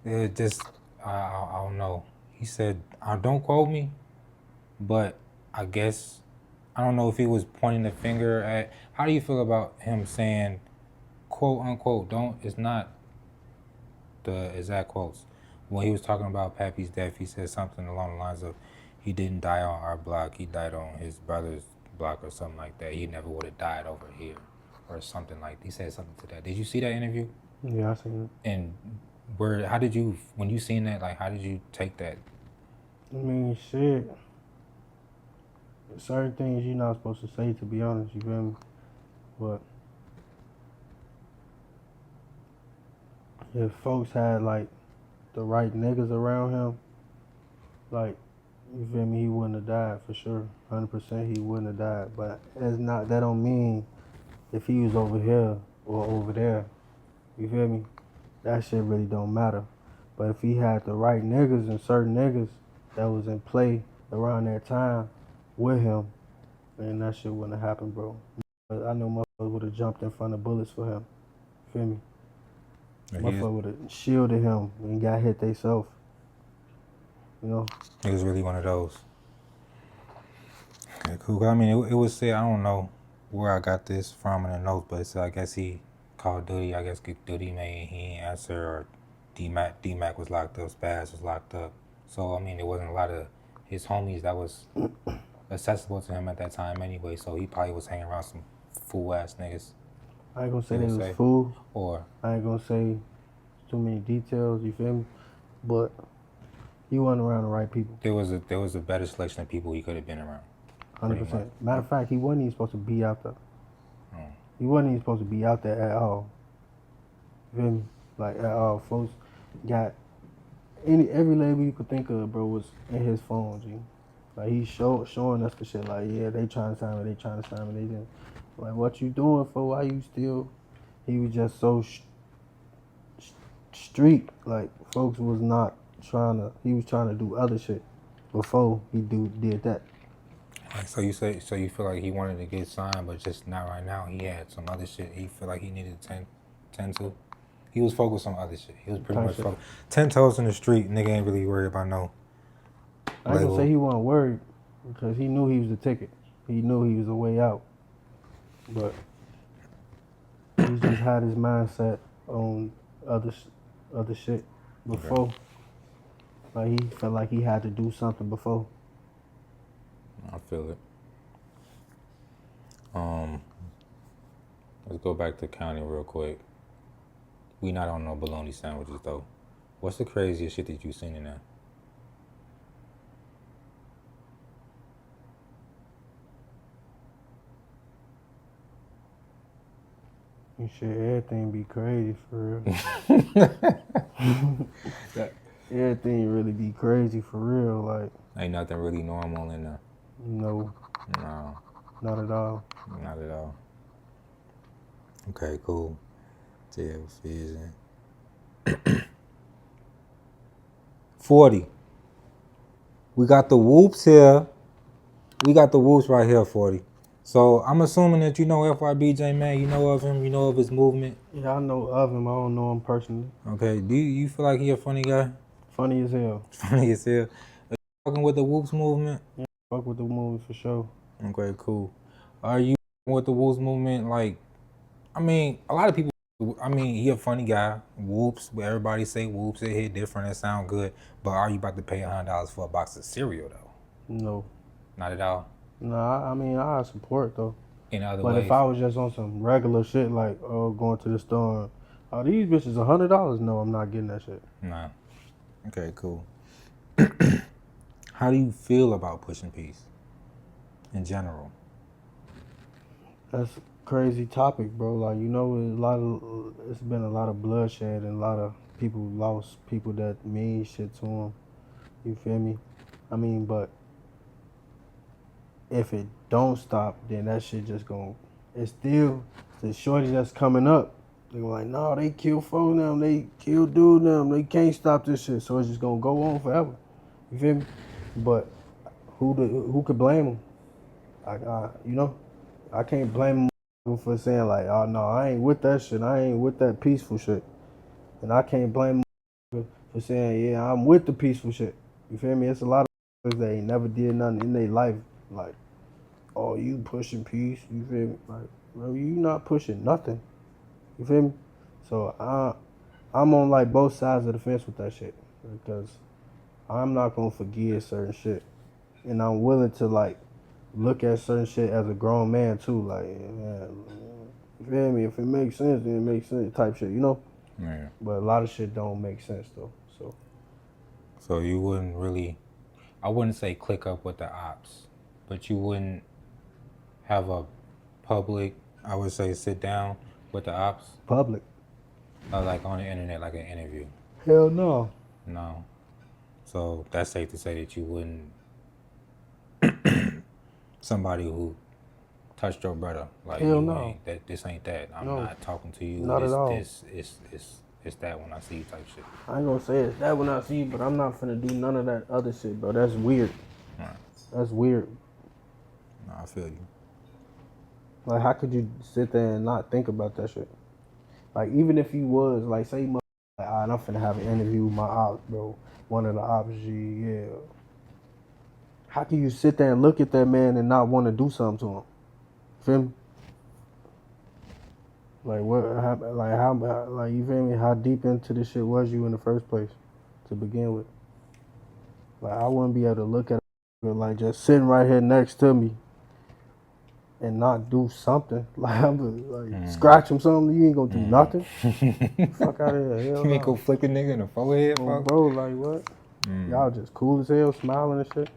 It just, I don't know. He said, don't quote me, but I guess I don't know if he was pointing the finger at. How do you feel about him saying, quote unquote, it's not the exact quotes. When he was talking about Pappy's death, he said something along the lines of, he didn't die on our block, he died on his brother's block or something like that. He never would have died over here or something like that. He said something to that. Did you see that interview? Yeah, I seen it. And when you seen that, like, how did you take that? I mean, shit. Certain things you're not supposed to say, to be honest, you feel me? But if folks had, like, the right niggas around him, like, you feel me, he wouldn't have died for sure. 100% he wouldn't have died. But that don't mean if he was over here or over there, you feel me, that shit really don't matter. But if he had the right niggas and certain niggas that was in play around that time with him, then that shit wouldn't have happened, bro. I know motherfuckers would have jumped in front of bullets for him. Feel me? Motherfucker would have shielded him and got hit theyself. You know? He was really one of those. Okay, cool. I mean, it was said, I don't know where I got this from in the notes, but it's, I guess he called Dutty. I guess Dutty made, he didn't answer, or D-Mac was locked up, Spaz was locked up. So, I mean, there wasn't a lot of his homies that was accessible to him at that time anyway, so he probably was hanging around some fool-ass niggas. I ain't gonna say they was fool. Or I ain't gonna say too many details, you feel me? But he wasn't around the right people. there was a better selection of people he could have been around. 100%. Matter of fact, he wasn't even supposed to be out there. He wasn't even supposed to be out there at all. You feel me? Like, at all. Folks got every label you could think of, bro, was in his phone, G. Like, he's showing us the shit, like, yeah, they trying to sign me, they didn't. Like, what you doing for? Why you still? He was just so street. Like, folks was not he was trying to do other shit before he did that. So you feel like he wanted to get signed, but just not right now. He had some other shit he feel like he needed to tend to. He was focused on other shit. He was pretty much focused. 10 toes in the street, nigga ain't really worried about no. I ain't gonna say he wasn't worried, because he knew he was the ticket. He knew he was the way out. But he just had his mindset on other shit before. Okay. Like, he felt like he had to do something before. I feel it. Let's go back to county real quick. We not on no bologna sandwiches though. What's the craziest shit that you seen in there? And shit, everything be crazy for real. Everything really be crazy for real, like. Ain't nothing really normal in there. No. No. Not at all. Not at all. Okay, cool. Jail season. 40. We got the whoops here. We got the whoops right here, 40. So I'm assuming that you know FYBJ, man. You know of him. You know of his movement. Yeah, I know of him. I don't know him personally. Okay. Do you feel like he a funny guy? Funny as hell. Funny as hell. Are you fucking with the whoops movement? Yeah, fuck with the movement for sure. Okay, cool. Are you with the whoops movement? Like, I mean, a lot of people. I mean, he a funny guy. Whoops. Everybody say whoops. It hit different. It sound good. But are you about to pay $100 for a box of cereal though? No. Not at all. Nah, I mean, I support though. In other ways. But if I was just on some regular shit, like, going to the store, these bitches $100? No, I'm not getting that shit. Nah. Okay, cool. How do you feel about pushing peace in general? That's a crazy topic, bro. Like, you know, it's been a lot of bloodshed and a lot of people lost people that mean shit to them. You feel me? I mean, but if it don't stop, then that shit just it's still the shorty that's coming up. They're like, no, they kill folks now, they kill dude now, they can't stop this shit. So it's just gonna go on forever. You feel me? But who could blame them? You know, I can't blame them for saying like, oh no, I ain't with that shit. I ain't with that peaceful shit. And I can't blame them for saying, yeah, I'm with the peaceful shit. You feel me? It's a lot of that ain't never did nothing in their life. Like, oh, you pushing peace, you feel me? Like, bro, you not pushing nothing. You feel me? So I'm on like both sides of the fence with that shit because I'm not gonna forgive certain shit, and I'm willing to like look at certain shit as a grown man too. Like, man, you feel me? If it makes sense, then it makes sense. Type shit, you know. Yeah. But a lot of shit don't make sense though. So you wouldn't really, I wouldn't say click up with the ops, but you wouldn't have a public, I would say sit down with the ops, Public. like on the internet, like an interview. Hell no. No. So that's safe to say that you wouldn't, somebody who touched your brother, like Hell you no. ain't, this ain't that. I'm No. not talking to you. Not at all. It's that when I see you type shit. I ain't gonna say it's that when I see you, but I'm not finna do none of that other shit, bro. That's weird. Right. That's weird. No, I feel you. Like, how could you sit there and not think about that shit? Like, even if you was, like, say, like, all right, I'm finna have an interview with my ops, bro. One of the ops, yeah. How can you sit there and look at that man and not want to do something to him? Feel me? Like, what, how, like, you feel me? How deep into this shit was you in the first place to begin with? Like, I wouldn't be able to look at it, like, just sitting right here next to me and not do something. Like, I'm like, scratch him something, you ain't gonna do nothing. Fuck out of here. Hell You ain't no. go flick a nigga in the forehead, Oh, fuck? bro, like, what? Y'all just cool as hell, smiling and shit.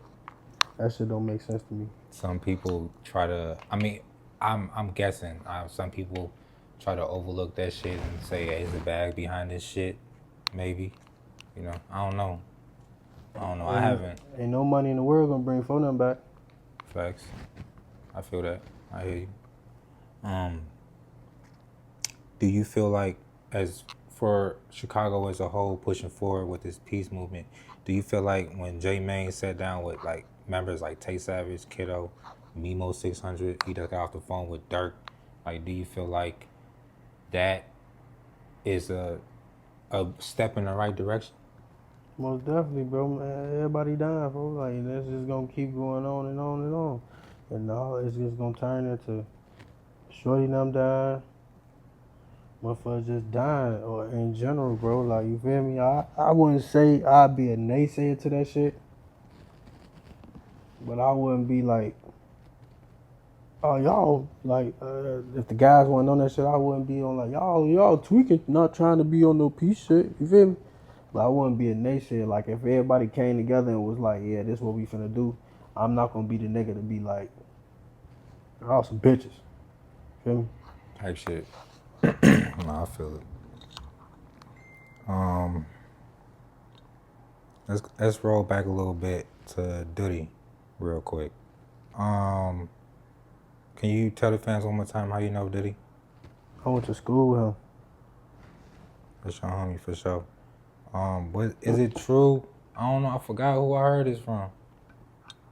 That shit don't make sense to me. Some people try to, I mean, I'm guessing, some people try to overlook that shit and say, hey, there's a bag behind this shit, maybe. You know, I don't know. I haven't. Ain't no money in the world gonna bring for them back. Facts. I feel that. I hear you. Do you feel like, as for Chicago as a whole pushing forward with this peace movement, do you feel like when J Mane sat down with like members like Tay Savage, Kiddo, Memo 600, he just got off the phone with Dirk, like do you feel like that is a step in the right direction? Most definitely, bro. Man, everybody dying, bro. Like, that's just gonna keep going on and on and on. And all it's just gonna turn into shorty them dying, motherfuckers just dying, or in general, bro. Like, you feel me? I wouldn't say I'd be a naysayer to that shit, but I wouldn't be like, oh, y'all, like, if the guys weren't on that shit, I wouldn't be on like, y'all tweaking, not trying to be on no peace shit, you feel me? But I wouldn't be a naysayer. Like, if everybody came together and was like, yeah, this is what we finna do, I'm not gonna be the nigga to be like, y'all some bitches. Feel me? Type shit. No, I feel it. Let's roll back a little bit to Dutty real quick. Can you tell the fans one more time how you know Dutty? I went to school with him. That's your homie for sure. What is it true? I don't know. I forgot who I heard this from.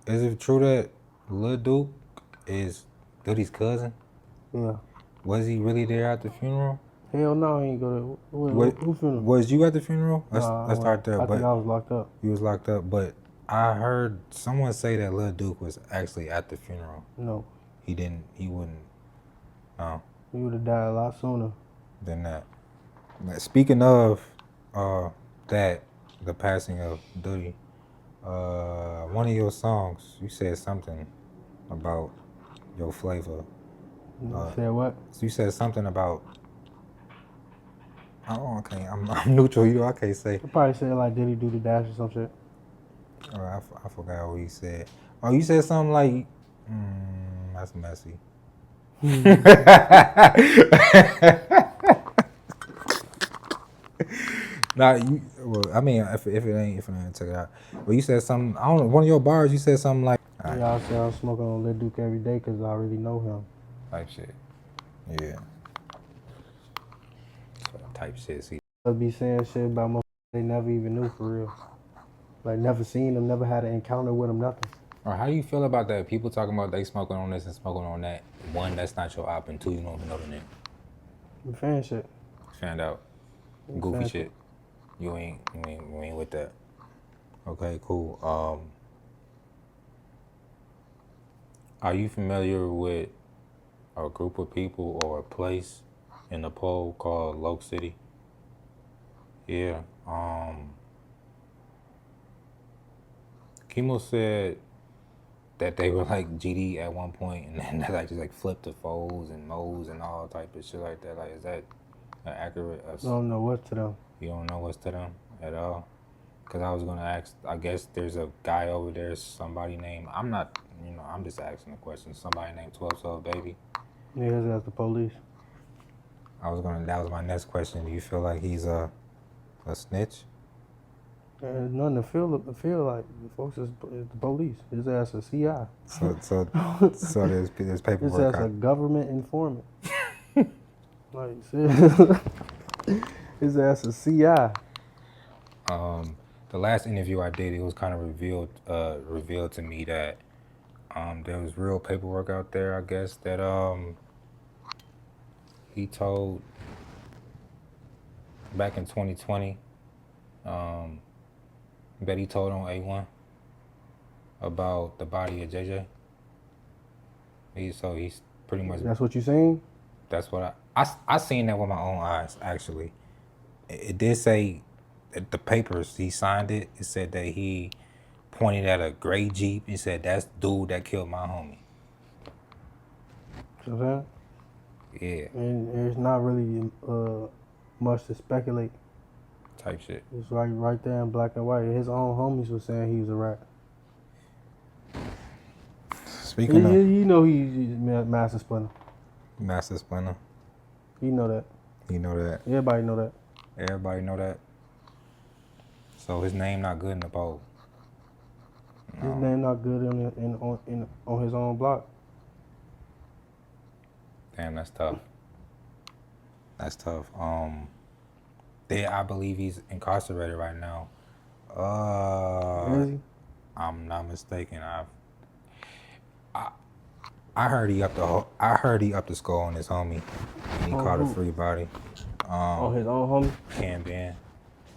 Is it true that Lil Duke is Dutty's cousin? Yeah. Was he really there at the funeral? Hell no, he ain't go to. Who funeral? Was you at the funeral? Let's start there. I think I was locked up. You was locked up, but I heard someone say that Lil Duke was actually at the funeral. No. He didn't. He wouldn't. He would have died a lot sooner. Than that. Speaking of that, the passing of Dutty, one of your songs, you said something about your flavor. Said what? You said something about. Oh, okay. I'm neutral. You know, I can't say. I probably said like, did he do the dash or some shit? I forgot what you said. Oh, you said something like, that's messy. Nah, well, I mean, if it ain't, check it out. But you said something, I don't know, one of your bars, you said something like, Yeah, I said I'm smoking on Lil Duke every day because I already know him. type shit. Yeah. Type shit, see. They'll be saying shit about motherfuckers they never even knew for real. Like, never seen them, never had an encounter with them, nothing. Or how do you feel about that? People talking about they smoking on this and smoking on that. One, that's not your op, and two, you don't even know the name. I'm fan shit. Found out. Goofy shit. You ain't with that. Okay, cool. Are you familiar with a group of people or a place in the pole called Loke City? Yeah. Kemo said that they were like GD at one point, and then they like just like flipped to foes and moes and all type of shit like that. Like, is that accurate? I don't know what to them. You don't know what's to them at all? Because I was gonna ask. I guess there's a guy over there, somebody named. I'm not. I'm just asking a question. Somebody named 1212 Baby. Yeah, that's the police. That was my next question. Do you feel like he's a snitch? There's nothing to feel like. The folks is the police. His ass a CI. So there's paperwork. His ass a government informant. Like, seriously. His ass a CI. The last interview I did, it was kind of revealed to me that there was real paperwork out there, I guess, that he told back in 2020 that he told on A1 about the body of JJ. He's pretty much. That's what you seen? That's what I seen that with my own eyes, actually. It did say the papers, he signed it. It said that he pointed at a gray Jeep and said, "That's the dude that killed my homie." You know what I'm Yeah. saying? And there's not really much to speculate. Type shit. It's right there in black and white. His own homies was saying he was a rat. Speaking of You know he's Master Splinter. Master Splinter, You know that. you know that. Everybody know that. Everybody know that. So his name not good in the poll. His name not good on his own block. Damn, that's tough. That's tough. I believe he's incarcerated right now. Is he? I'm not mistaken. I heard he upped the score on his homie, and he caught a free body. On his own homie? Cam Ben.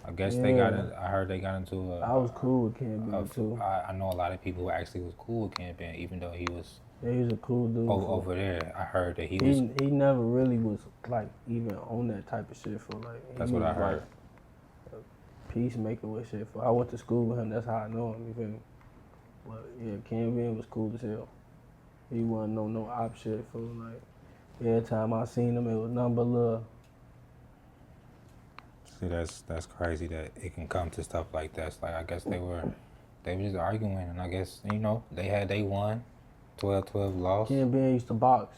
I guess I heard they got into a. I was cool with Cam Ben too. I know a lot of people who actually was cool with Cam Ben, even though he was. Yeah, he was a cool dude. Over there, I heard that he was. He never really was like even on that type of shit for like. That's what I heard. Like a peacemaker with shit for. I went to school with him. That's how I know him. You feel me? But yeah, Cam Ben was cool as hell. He wasn't no op shit for like. Every time I seen him, it was nothing but love. See, that's crazy that it can come to stuff like that. It's like, I guess they were just arguing, and I guess they won, 12-12 lost. Cam Ben used to box.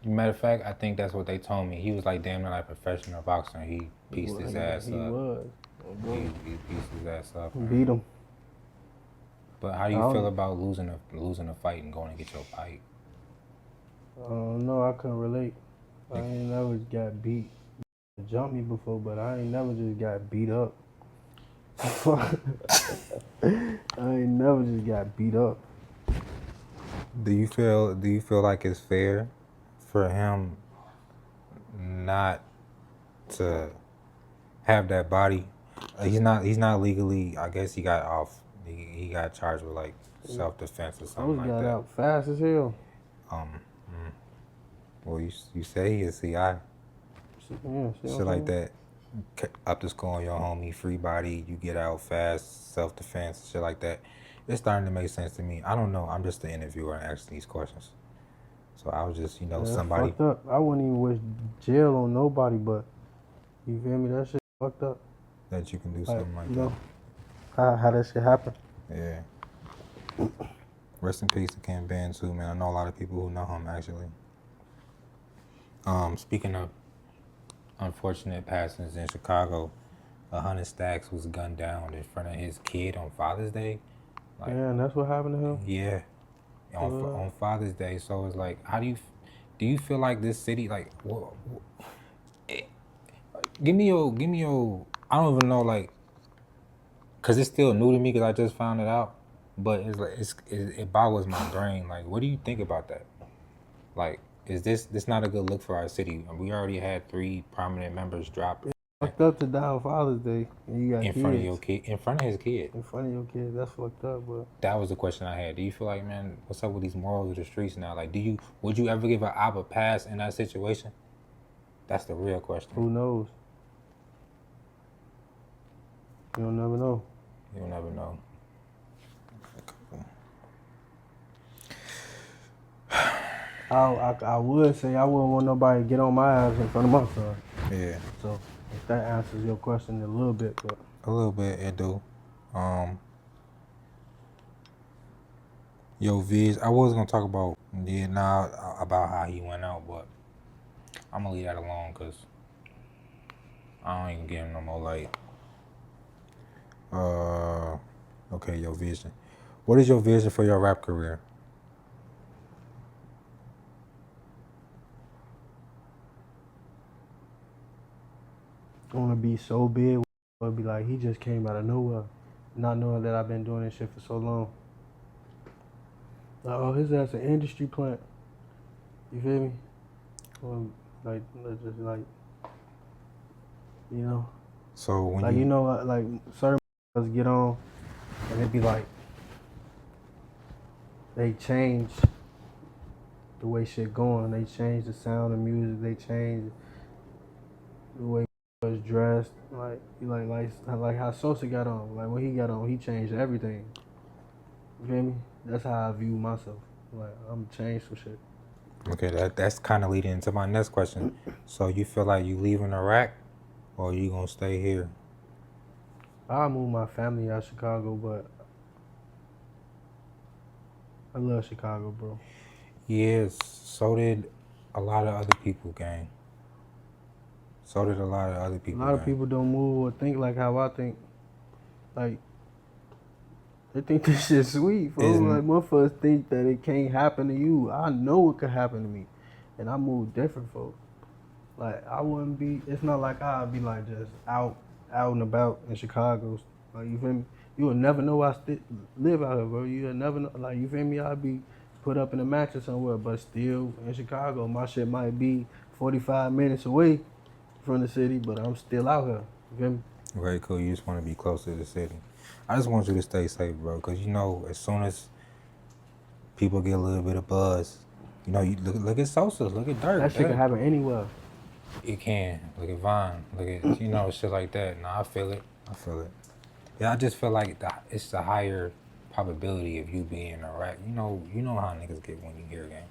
Matter of fact, I think that's what they told me. He was like damn near like a professional boxer. He pieced his ass up. He was. He pieced his ass up. Beat him. But how do you feel about losing a fight and going to get your fight? No, I couldn't relate. I ain't never got beat. Jumped me before, but I ain't never just got beat up. I ain't never just got beat up. Do you feel like it's fair for him not to have that body? He's not legally. I guess he got off. He got charged with like self-defense or something like that. Got out fast as hell. Well, you say he is CI. Yeah, shit like that. Up the score on your homie, free body, you get out fast, self-defense, shit like that. It's starting to make sense to me. I don't know. I'm just the interviewer and asking these questions. So I was just, somebody. Fucked up. I wouldn't even wish jail on nobody, but you feel me? That shit fucked up. That you can do something like that. Know how that shit happen. Yeah. Rest in peace to Cam Ben too, man. I know a lot of people who know him actually. Speaking of unfortunate passings in Chicago, 100 Stacks was gunned down in front of his kid on Father's Day. Like, yeah, and that's what happened to him? Yeah. On Father's Day. So it's like, how do you feel like this city, like, give me your, I don't even know, like, cause it's still new to me because I just found it out, but it's like, it boggles my brain. Like, what do you think about that? Like, is this not a good look for our city? We already had 3 prominent members drop. Fucked up to die on Father's Day and you got In kids. front of your kid, in front of his kid. In front of your kids, that's fucked up, but That was the question I had. Do you feel like, man, what's up with these morals of the streets now? Like, would you ever give an op a pass in that situation? That's the real question. who knows? You'll never know. You'll never know. I would say I wouldn't want nobody to get on my ass in front of my son. Yeah. So if that answers your question a little bit, but A little bit, it do. Yo, Viz, I was gonna talk about about how he went out, but I'm gonna leave that alone because I don't even give him no more light. Okay, your vision. What is your vision for your rap career? I want to be so big. It'll be like he just came out of nowhere, not knowing that I've been doing this shit for so long. Like, oh, his ass an industry plant. You feel me? Or like just like, you know. So when Like, you know, like certain get on and it be like they change the way shit going. They change the sound of music. They change the way was dressed. Like how Sosa got on. Like when he got on, he changed everything. You feel me? That's how I view myself. Like I'm changed for shit. Okay, that's kind of leading into my next question. So you feel like you leaving Iraq, or you gonna stay here? I moved my family out of Chicago, but I love Chicago, bro. Yes, so did a lot of other people, gang. So did a lot of other people. A lot of people don't move or think like how I think. Like, they think this shit sweet, folks. Like, motherfuckers think that it can't happen to you. I know it could happen to me. And I move different, folks. Like, I wouldn't be, it's not like I'd be like just out and about in Chicago. Like, you feel me? You would never know I live out here, bro. You would never know. Like, you feel me? I'd be put up in a mattress somewhere, but still in Chicago. My shit might be 45 minutes away from the city, but I'm still out here. You feel me? Very cool. You just want to be close to the city. I just want you to stay safe, bro, because you know, as soon as people get a little bit of buzz, you know, you look at Sosa, look at Dirk. That shit can happen anywhere. It can. Look at Vine. Look at, you know, shit like that. No, I feel it. Yeah, I just feel like it's the higher probability of you being in Iraq. You know how niggas get when you hear a game.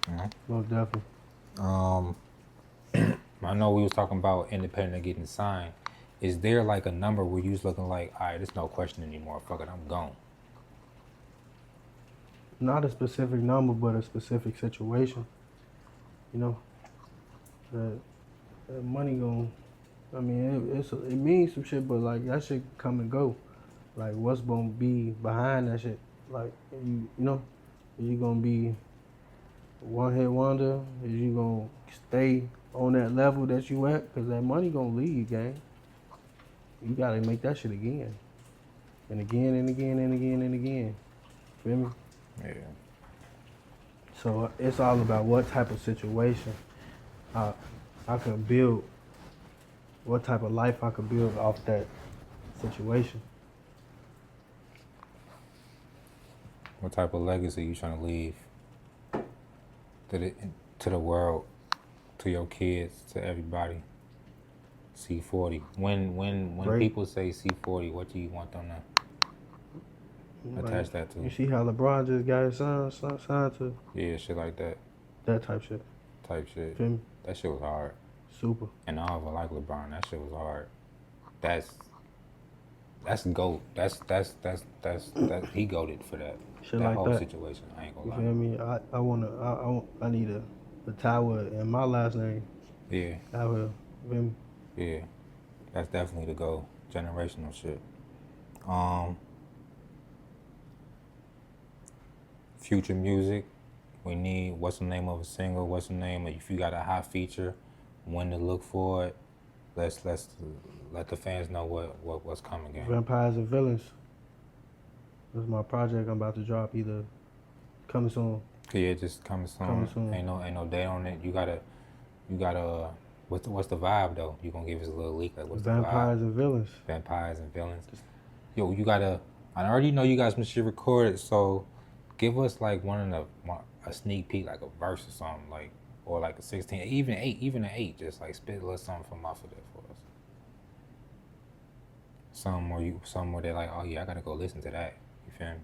Mm-hmm. Most definitely. I know we was talking about independent getting signed. Is there like a number where you was looking like, all right, there's no question anymore. Fuck it, I'm gone. Not a specific number, but a specific situation. You know, that money I mean, it means some shit, but like that shit come and go. Like what's gonna be behind that shit? Like you know, is you gonna be one hit wonder? Is you gonna stay on that level that you at? Cause that money gonna leave, gang. You gotta make that shit again, and again and again and again and again. Feel me? Yeah. So it's all about what type of situation I can build, what type of life I could build off that situation. What type of legacy you trying to leave to the world, to your kids, to everybody? C40. When people say C40, what do you want them to attach that to? You see how LeBron just got his signed to? Yeah, shit like that. That type shit. Feel me? That shit was hard. Super. And I don't even like LeBron. That shit was hard. That's GOAT. That's he GOATed for that. Shit that like whole that. situation. I ain't gonna lie. You feel me? I need a tower in my last name. Yeah. Out here. Feel me? Yeah. That's definitely the goal. Generational shit. Future music. We need, what's the name of a single? What's the name of, if you got a hot feature, when to look for it. Let's let the fans know what's coming, gang. Vampires and Villains. That's my project I'm about to drop, either coming soon. Yeah, just coming soon. Coming soon. Ain't no date on it. You gotta What's the vibe though? You gonna give us a little leak? Like, what's Vampires the vibe? and villains. Vampires and villains. Yo, you gotta. I already know you got some shit recorded, so give us like a sneak peek, like a verse or something, like, or like a 16, even an 8. Just like spit a little something from off of that for us. Something where they're like, oh yeah, I gotta go listen to that. You feel me?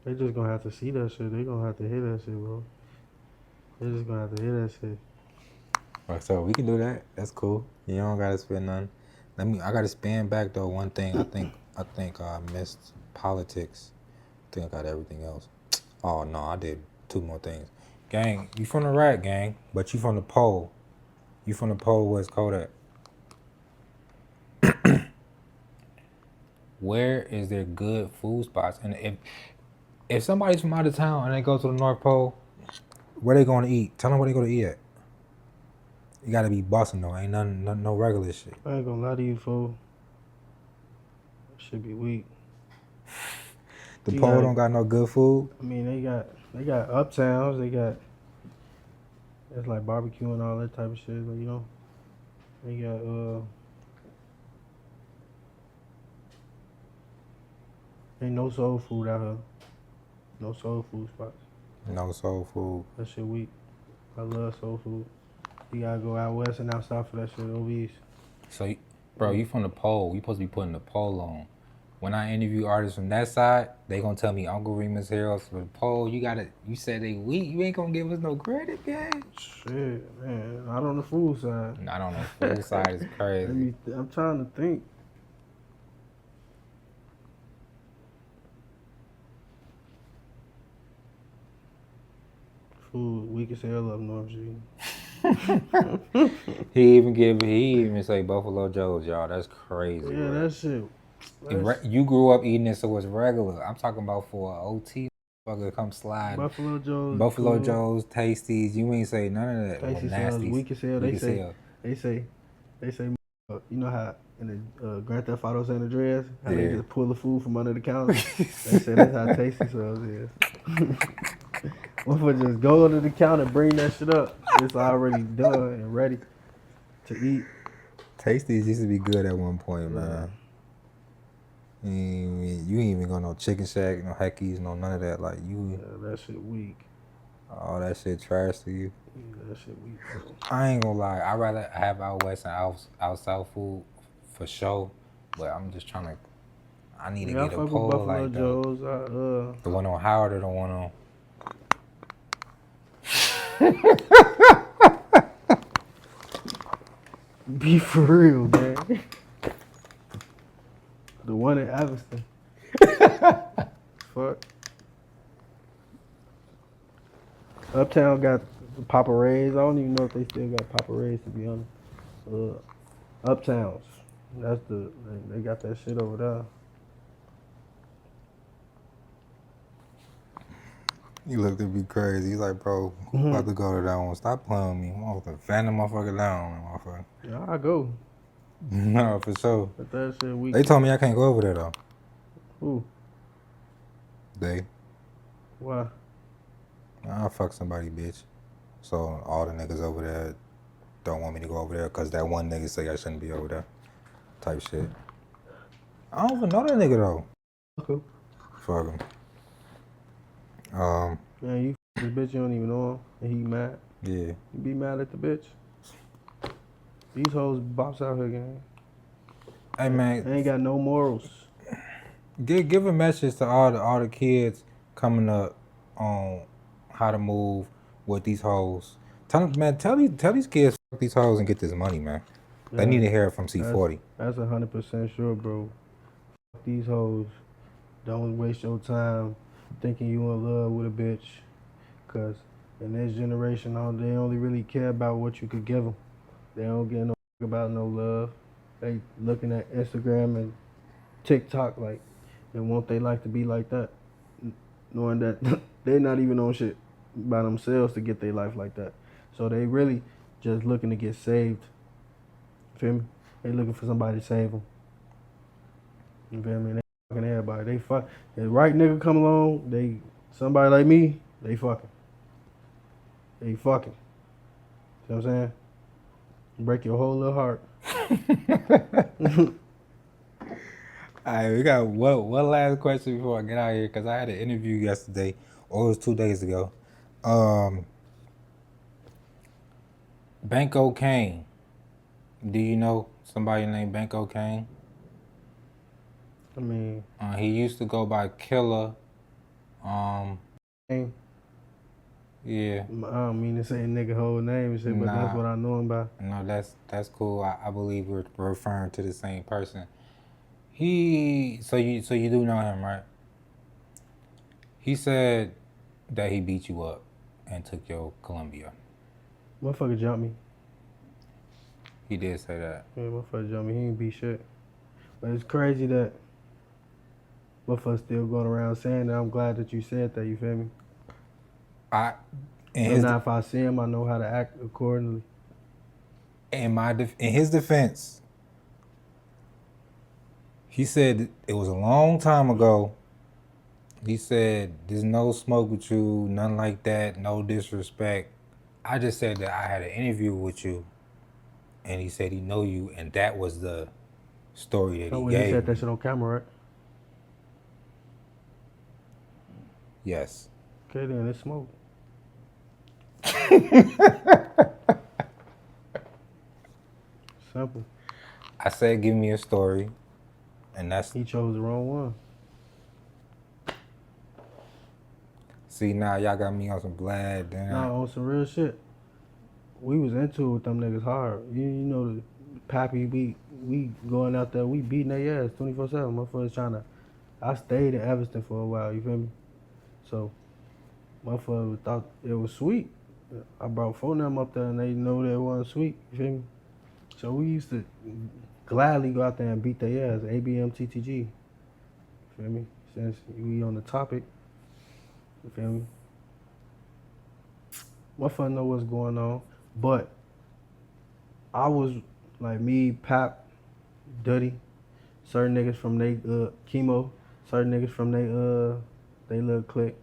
They just gonna have to see that shit. They gonna have to hear that shit, bro. They just gonna have to hear that shit. Right, so we can do that. That's cool. You don't gotta spin none. I gotta spin back though. One thing I think I missed politics. I think I got everything else. Oh no, I did 2 more things. Gang, you from the rack, gang, but you from the pole. You from the pole where it's cold at. Where is there good food spots? And if somebody's from out of town and they go to the North Pole, where they going to eat? Tell them where they go to eat at. You gotta be busting though. Ain't nothing, no regular shit. I ain't gonna lie to you, fool. Should be weak. The pole don't got no good food. I mean, they got uptowns. They got it's like barbecue and all that type of shit. Like, you know, they got ain't no soul food out here. No soul food spots. No soul food. That shit weak. I love soul food. You gotta go out west and out south for that shit over east. So, bro, you from the pole. You supposed to be putting the pole on. When I interview artists from that side, they gonna tell me Uncle Remus Heroes for the pole. You said they weak. You ain't gonna give us no credit, gang. Shit, man. Not on the food side. Not on the food side is crazy. I'm trying to think. Food weak as hell up North G. He even say Buffalo Joe's, y'all. That's crazy. Yeah, bro. that shit. You grew up eating it, so it's regular. I'm talking about for an OT motherfucker come slide. Buffalo Joe's. Buffalo Joe's, Tasties. You ain't say none of that. Tasty sounds weak as hell. They say, you know how in the Grand Theft Auto San Andreas, how they just pull the food from under the counter? They say that's how Tasty sauce is. Motherfucker just go under the counter, bring that shit up. It's already done and ready to eat. Tasties used to be good at one point, man. You ain't even go no Chicken Shack, no Heckies, no none of that. Like you. Yeah, that shit weak. Oh, that shit trash to you. Yeah, that shit weak, bro. I ain't gonna lie. I'd rather have out west and out south food for sure. But I'm just trying to. I need to get a pole like Joe's, the one on Howard or the one on. Be for real, man. The one in Aviston. Fuck. Uptown got Papa Ray's. I don't even know if they still got Papa Ray's, to be honest. Uptowns. They got that shit over there. You looked at me crazy. He's like, bro, who about to go to that one? Stop playing with me. I'm going to fan the motherfucker down, motherfucker. Yeah, I go. No, for sure. But that shit weak. They told me I can't go over there, though. Who? They. Why? I'll fuck somebody, bitch. So all the niggas over there don't want me to go over there because that one nigga say I shouldn't be over there. Type shit. I don't even know that nigga, though. Okay. Fuck him. Man, you this bitch, you don't even know him, and he mad. Yeah. You be mad at the bitch. These hoes bops out here, gang. Hey, man. They ain't got no morals. Give a message to all the kids coming up on how to move with these hoes. Tell these kids fuck these hoes and get this money, man. Yeah. They need to hear it from C40. That's 100% sure, bro. Fuck these hoes. Don't waste your time thinking you in love with a bitch, cause in this generation, they only really care about what you could give them. They don't get no about no love. They looking at Instagram and TikTok like they want their life to be like that, knowing that they're not even on shit by themselves to get their life like that. So they really just looking to get saved. Feel me? They looking for somebody to save them. You feel me? Fucking everybody. They fuck. The right nigga come along, somebody like me, they fucking. They fucking. You know what I'm saying? Break your whole little heart. All right, we got one last question before I get out of here, because I had an interview yesterday, or it was 2 days ago. Banco Kane. Do you know somebody named Banco Kane? I mean, He used to go by Killer. hey, Yeah. I don't mean to say nigga whole name and shit, but that's Nah. what I know him by. No, that's cool. I believe we're referring to the same person. So you do know him, right? He said that he beat you up and took your Columbia. Motherfucker jumped me. He did say that. Yeah, motherfucker jumped me. He ain't beat shit. But it's crazy that motherfucker still going around saying that. I'm glad that you said that, you feel me? And now if I see him, I know how to act accordingly. In his defense, he said it was a long time ago. He said there's no smoke with you, nothing like that, no disrespect. I just said that I had an interview with you, and he said he know you, and that was the story that he gave. He said that shit on camera, right? Yes. Okay, then it's smoke. Simple. I said give me a story, and that's... He chose the wrong one. See, now y'all got me on some Vlad. Nah, on some real shit. We was into it with them niggas hard. You know the Pappy, we going out there, we beating their ass 24/7. Motherfuckers trying to... I stayed in Evanston for a while, you feel me? So, motherfuckers thought it was sweet. I brought 4 of them up there and they know they wasn't sweet, you feel me? So we used to gladly go out there and beat their ass, ABM, TTG. You feel me? Since we on the topic, you feel me? Motherfucker know what's going on, but I was like me, Pap, Dutty, certain niggas from they Kemo, certain niggas from they little clique.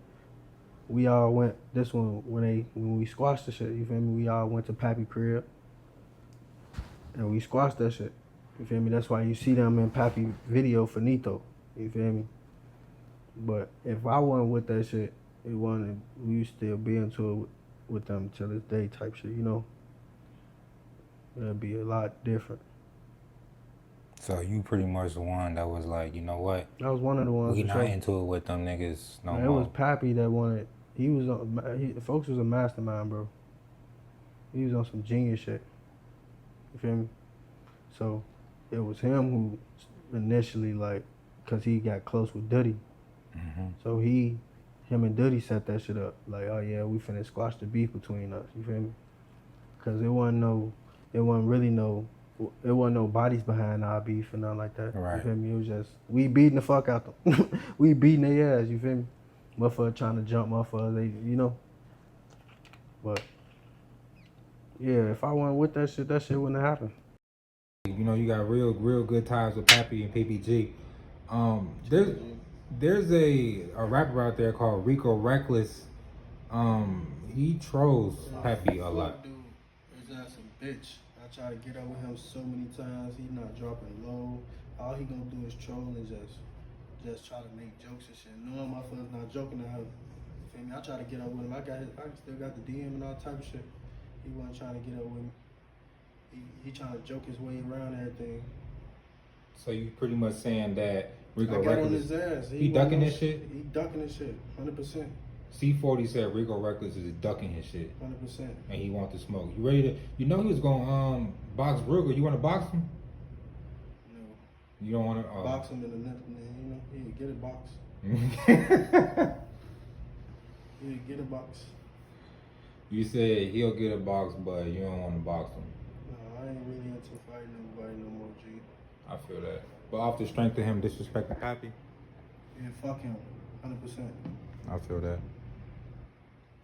We all went this one when we squashed the shit, you feel me? We all went to Pappy crib and we squashed that shit. You feel me? That's why you see them in Pappy video finito. You feel me? But if I wasn't with that shit, we would still be into it with them till this day type shit, you know? It'd be a lot different. So you pretty much the one that was like, you know what? I was one of the ones. We not into it with them niggas no more. It was Pappy that wanted. Folks was a mastermind, bro. He was on some genius shit. You feel me? So it was him who initially, like, cause he got close with Dutty. Mm-hmm. So him and Dutty set that shit up. Like, oh yeah, we finna squash the beef between us. You feel me? Cause it wasn't no bodies behind our beef and nothing like that. Right. You feel me? It was just, we beating the fuck out them. We beating their ass, you feel me? Motherfucker trying to jump motherfuckers, you know? But, yeah, if I wasn't with that shit wouldn't have happened. You know, you got real good ties with Pappy and PBG. There's a rapper out there called Rico, Recklezz. He trolls Pappy a lot. Dude, his ass a bitch. I try to get up with him so many times. He not dropping low. All he gonna do is troll and just try to make jokes and shit. Knowing my father's not joking to him. Feel me? I try to get up with him. I still got the DM and all type of shit. He wasn't trying to get up with me. He trying to joke his way around everything. So you pretty much saying that Rico I got on Recklezz, his ass. he ducking his shit? He ducking his shit, 100%. C40 said Rico Recklezz is ducking his shit. 100%. And he wants to smoke. You ready to? You know he was gonna box Ruger. You want to box him? No. You don't want to box him in the neck, you know. He get a box. He get a box. You said he'll get a box, but you don't want to box him. No, I ain't really into fighting nobody no more, G. I feel that. But off the strength of him disrespecting Pappy? Yeah, fuck him. 100%. I feel that.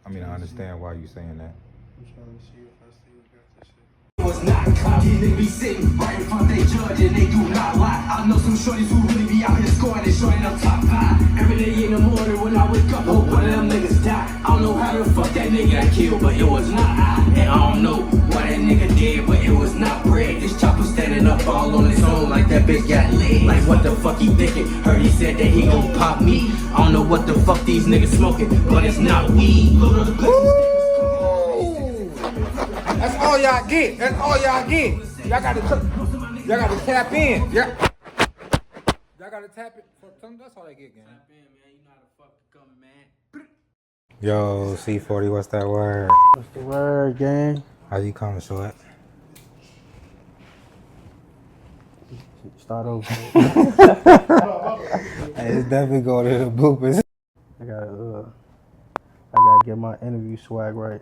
I mean, I understand why you saying that. I'm trying to see if I still got this shit. Was not cloudy, they be sitting right in front they judge and they do not lie. I know some shorties who really be out here scoring and shorting up top 5. Every day in the morning when I wake up, hope one of them niggas die. I don't know know how the fuck that nigga got killed, but it was not I. And I don't know why that nigga did, but it was not bread. This chopper standing up all on his own like that bitch got leg. Like what the fuck he thinking? Heard he said that he gon' pop me. I don't know what the fuck these niggas smoking, but it's not weed. That's all y'all get. That's all y'all get. Y'all gotta tap in. Yeah. Y'all gotta tap it. That's all they get, gang. Tap in, man. You know how the fuck to come, man. Yo, C40, what's that word? What's the word, gang? How you coming, short? Start over. Hey, it's definitely going to the bloopers. I gotta get my interview swag right.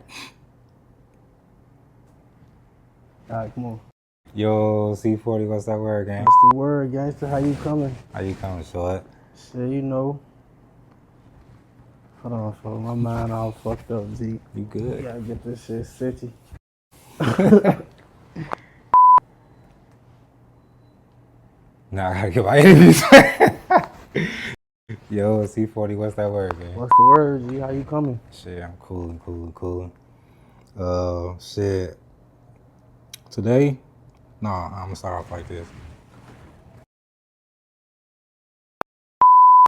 Alright, come on. Yo, C40, what's that word, gang? What's the word, gangster? How you coming? How you coming, short? Shit, you know. Hold on, folks. My mind all fucked up, Z. You good? Gotta get this shit city. Nah, I gotta get my interview swag. Yo, C40, what's that word, gang? What's the word, Z? How you coming? Shit, I'm cool. Shit. Today? Nah, I'm gonna start off like this.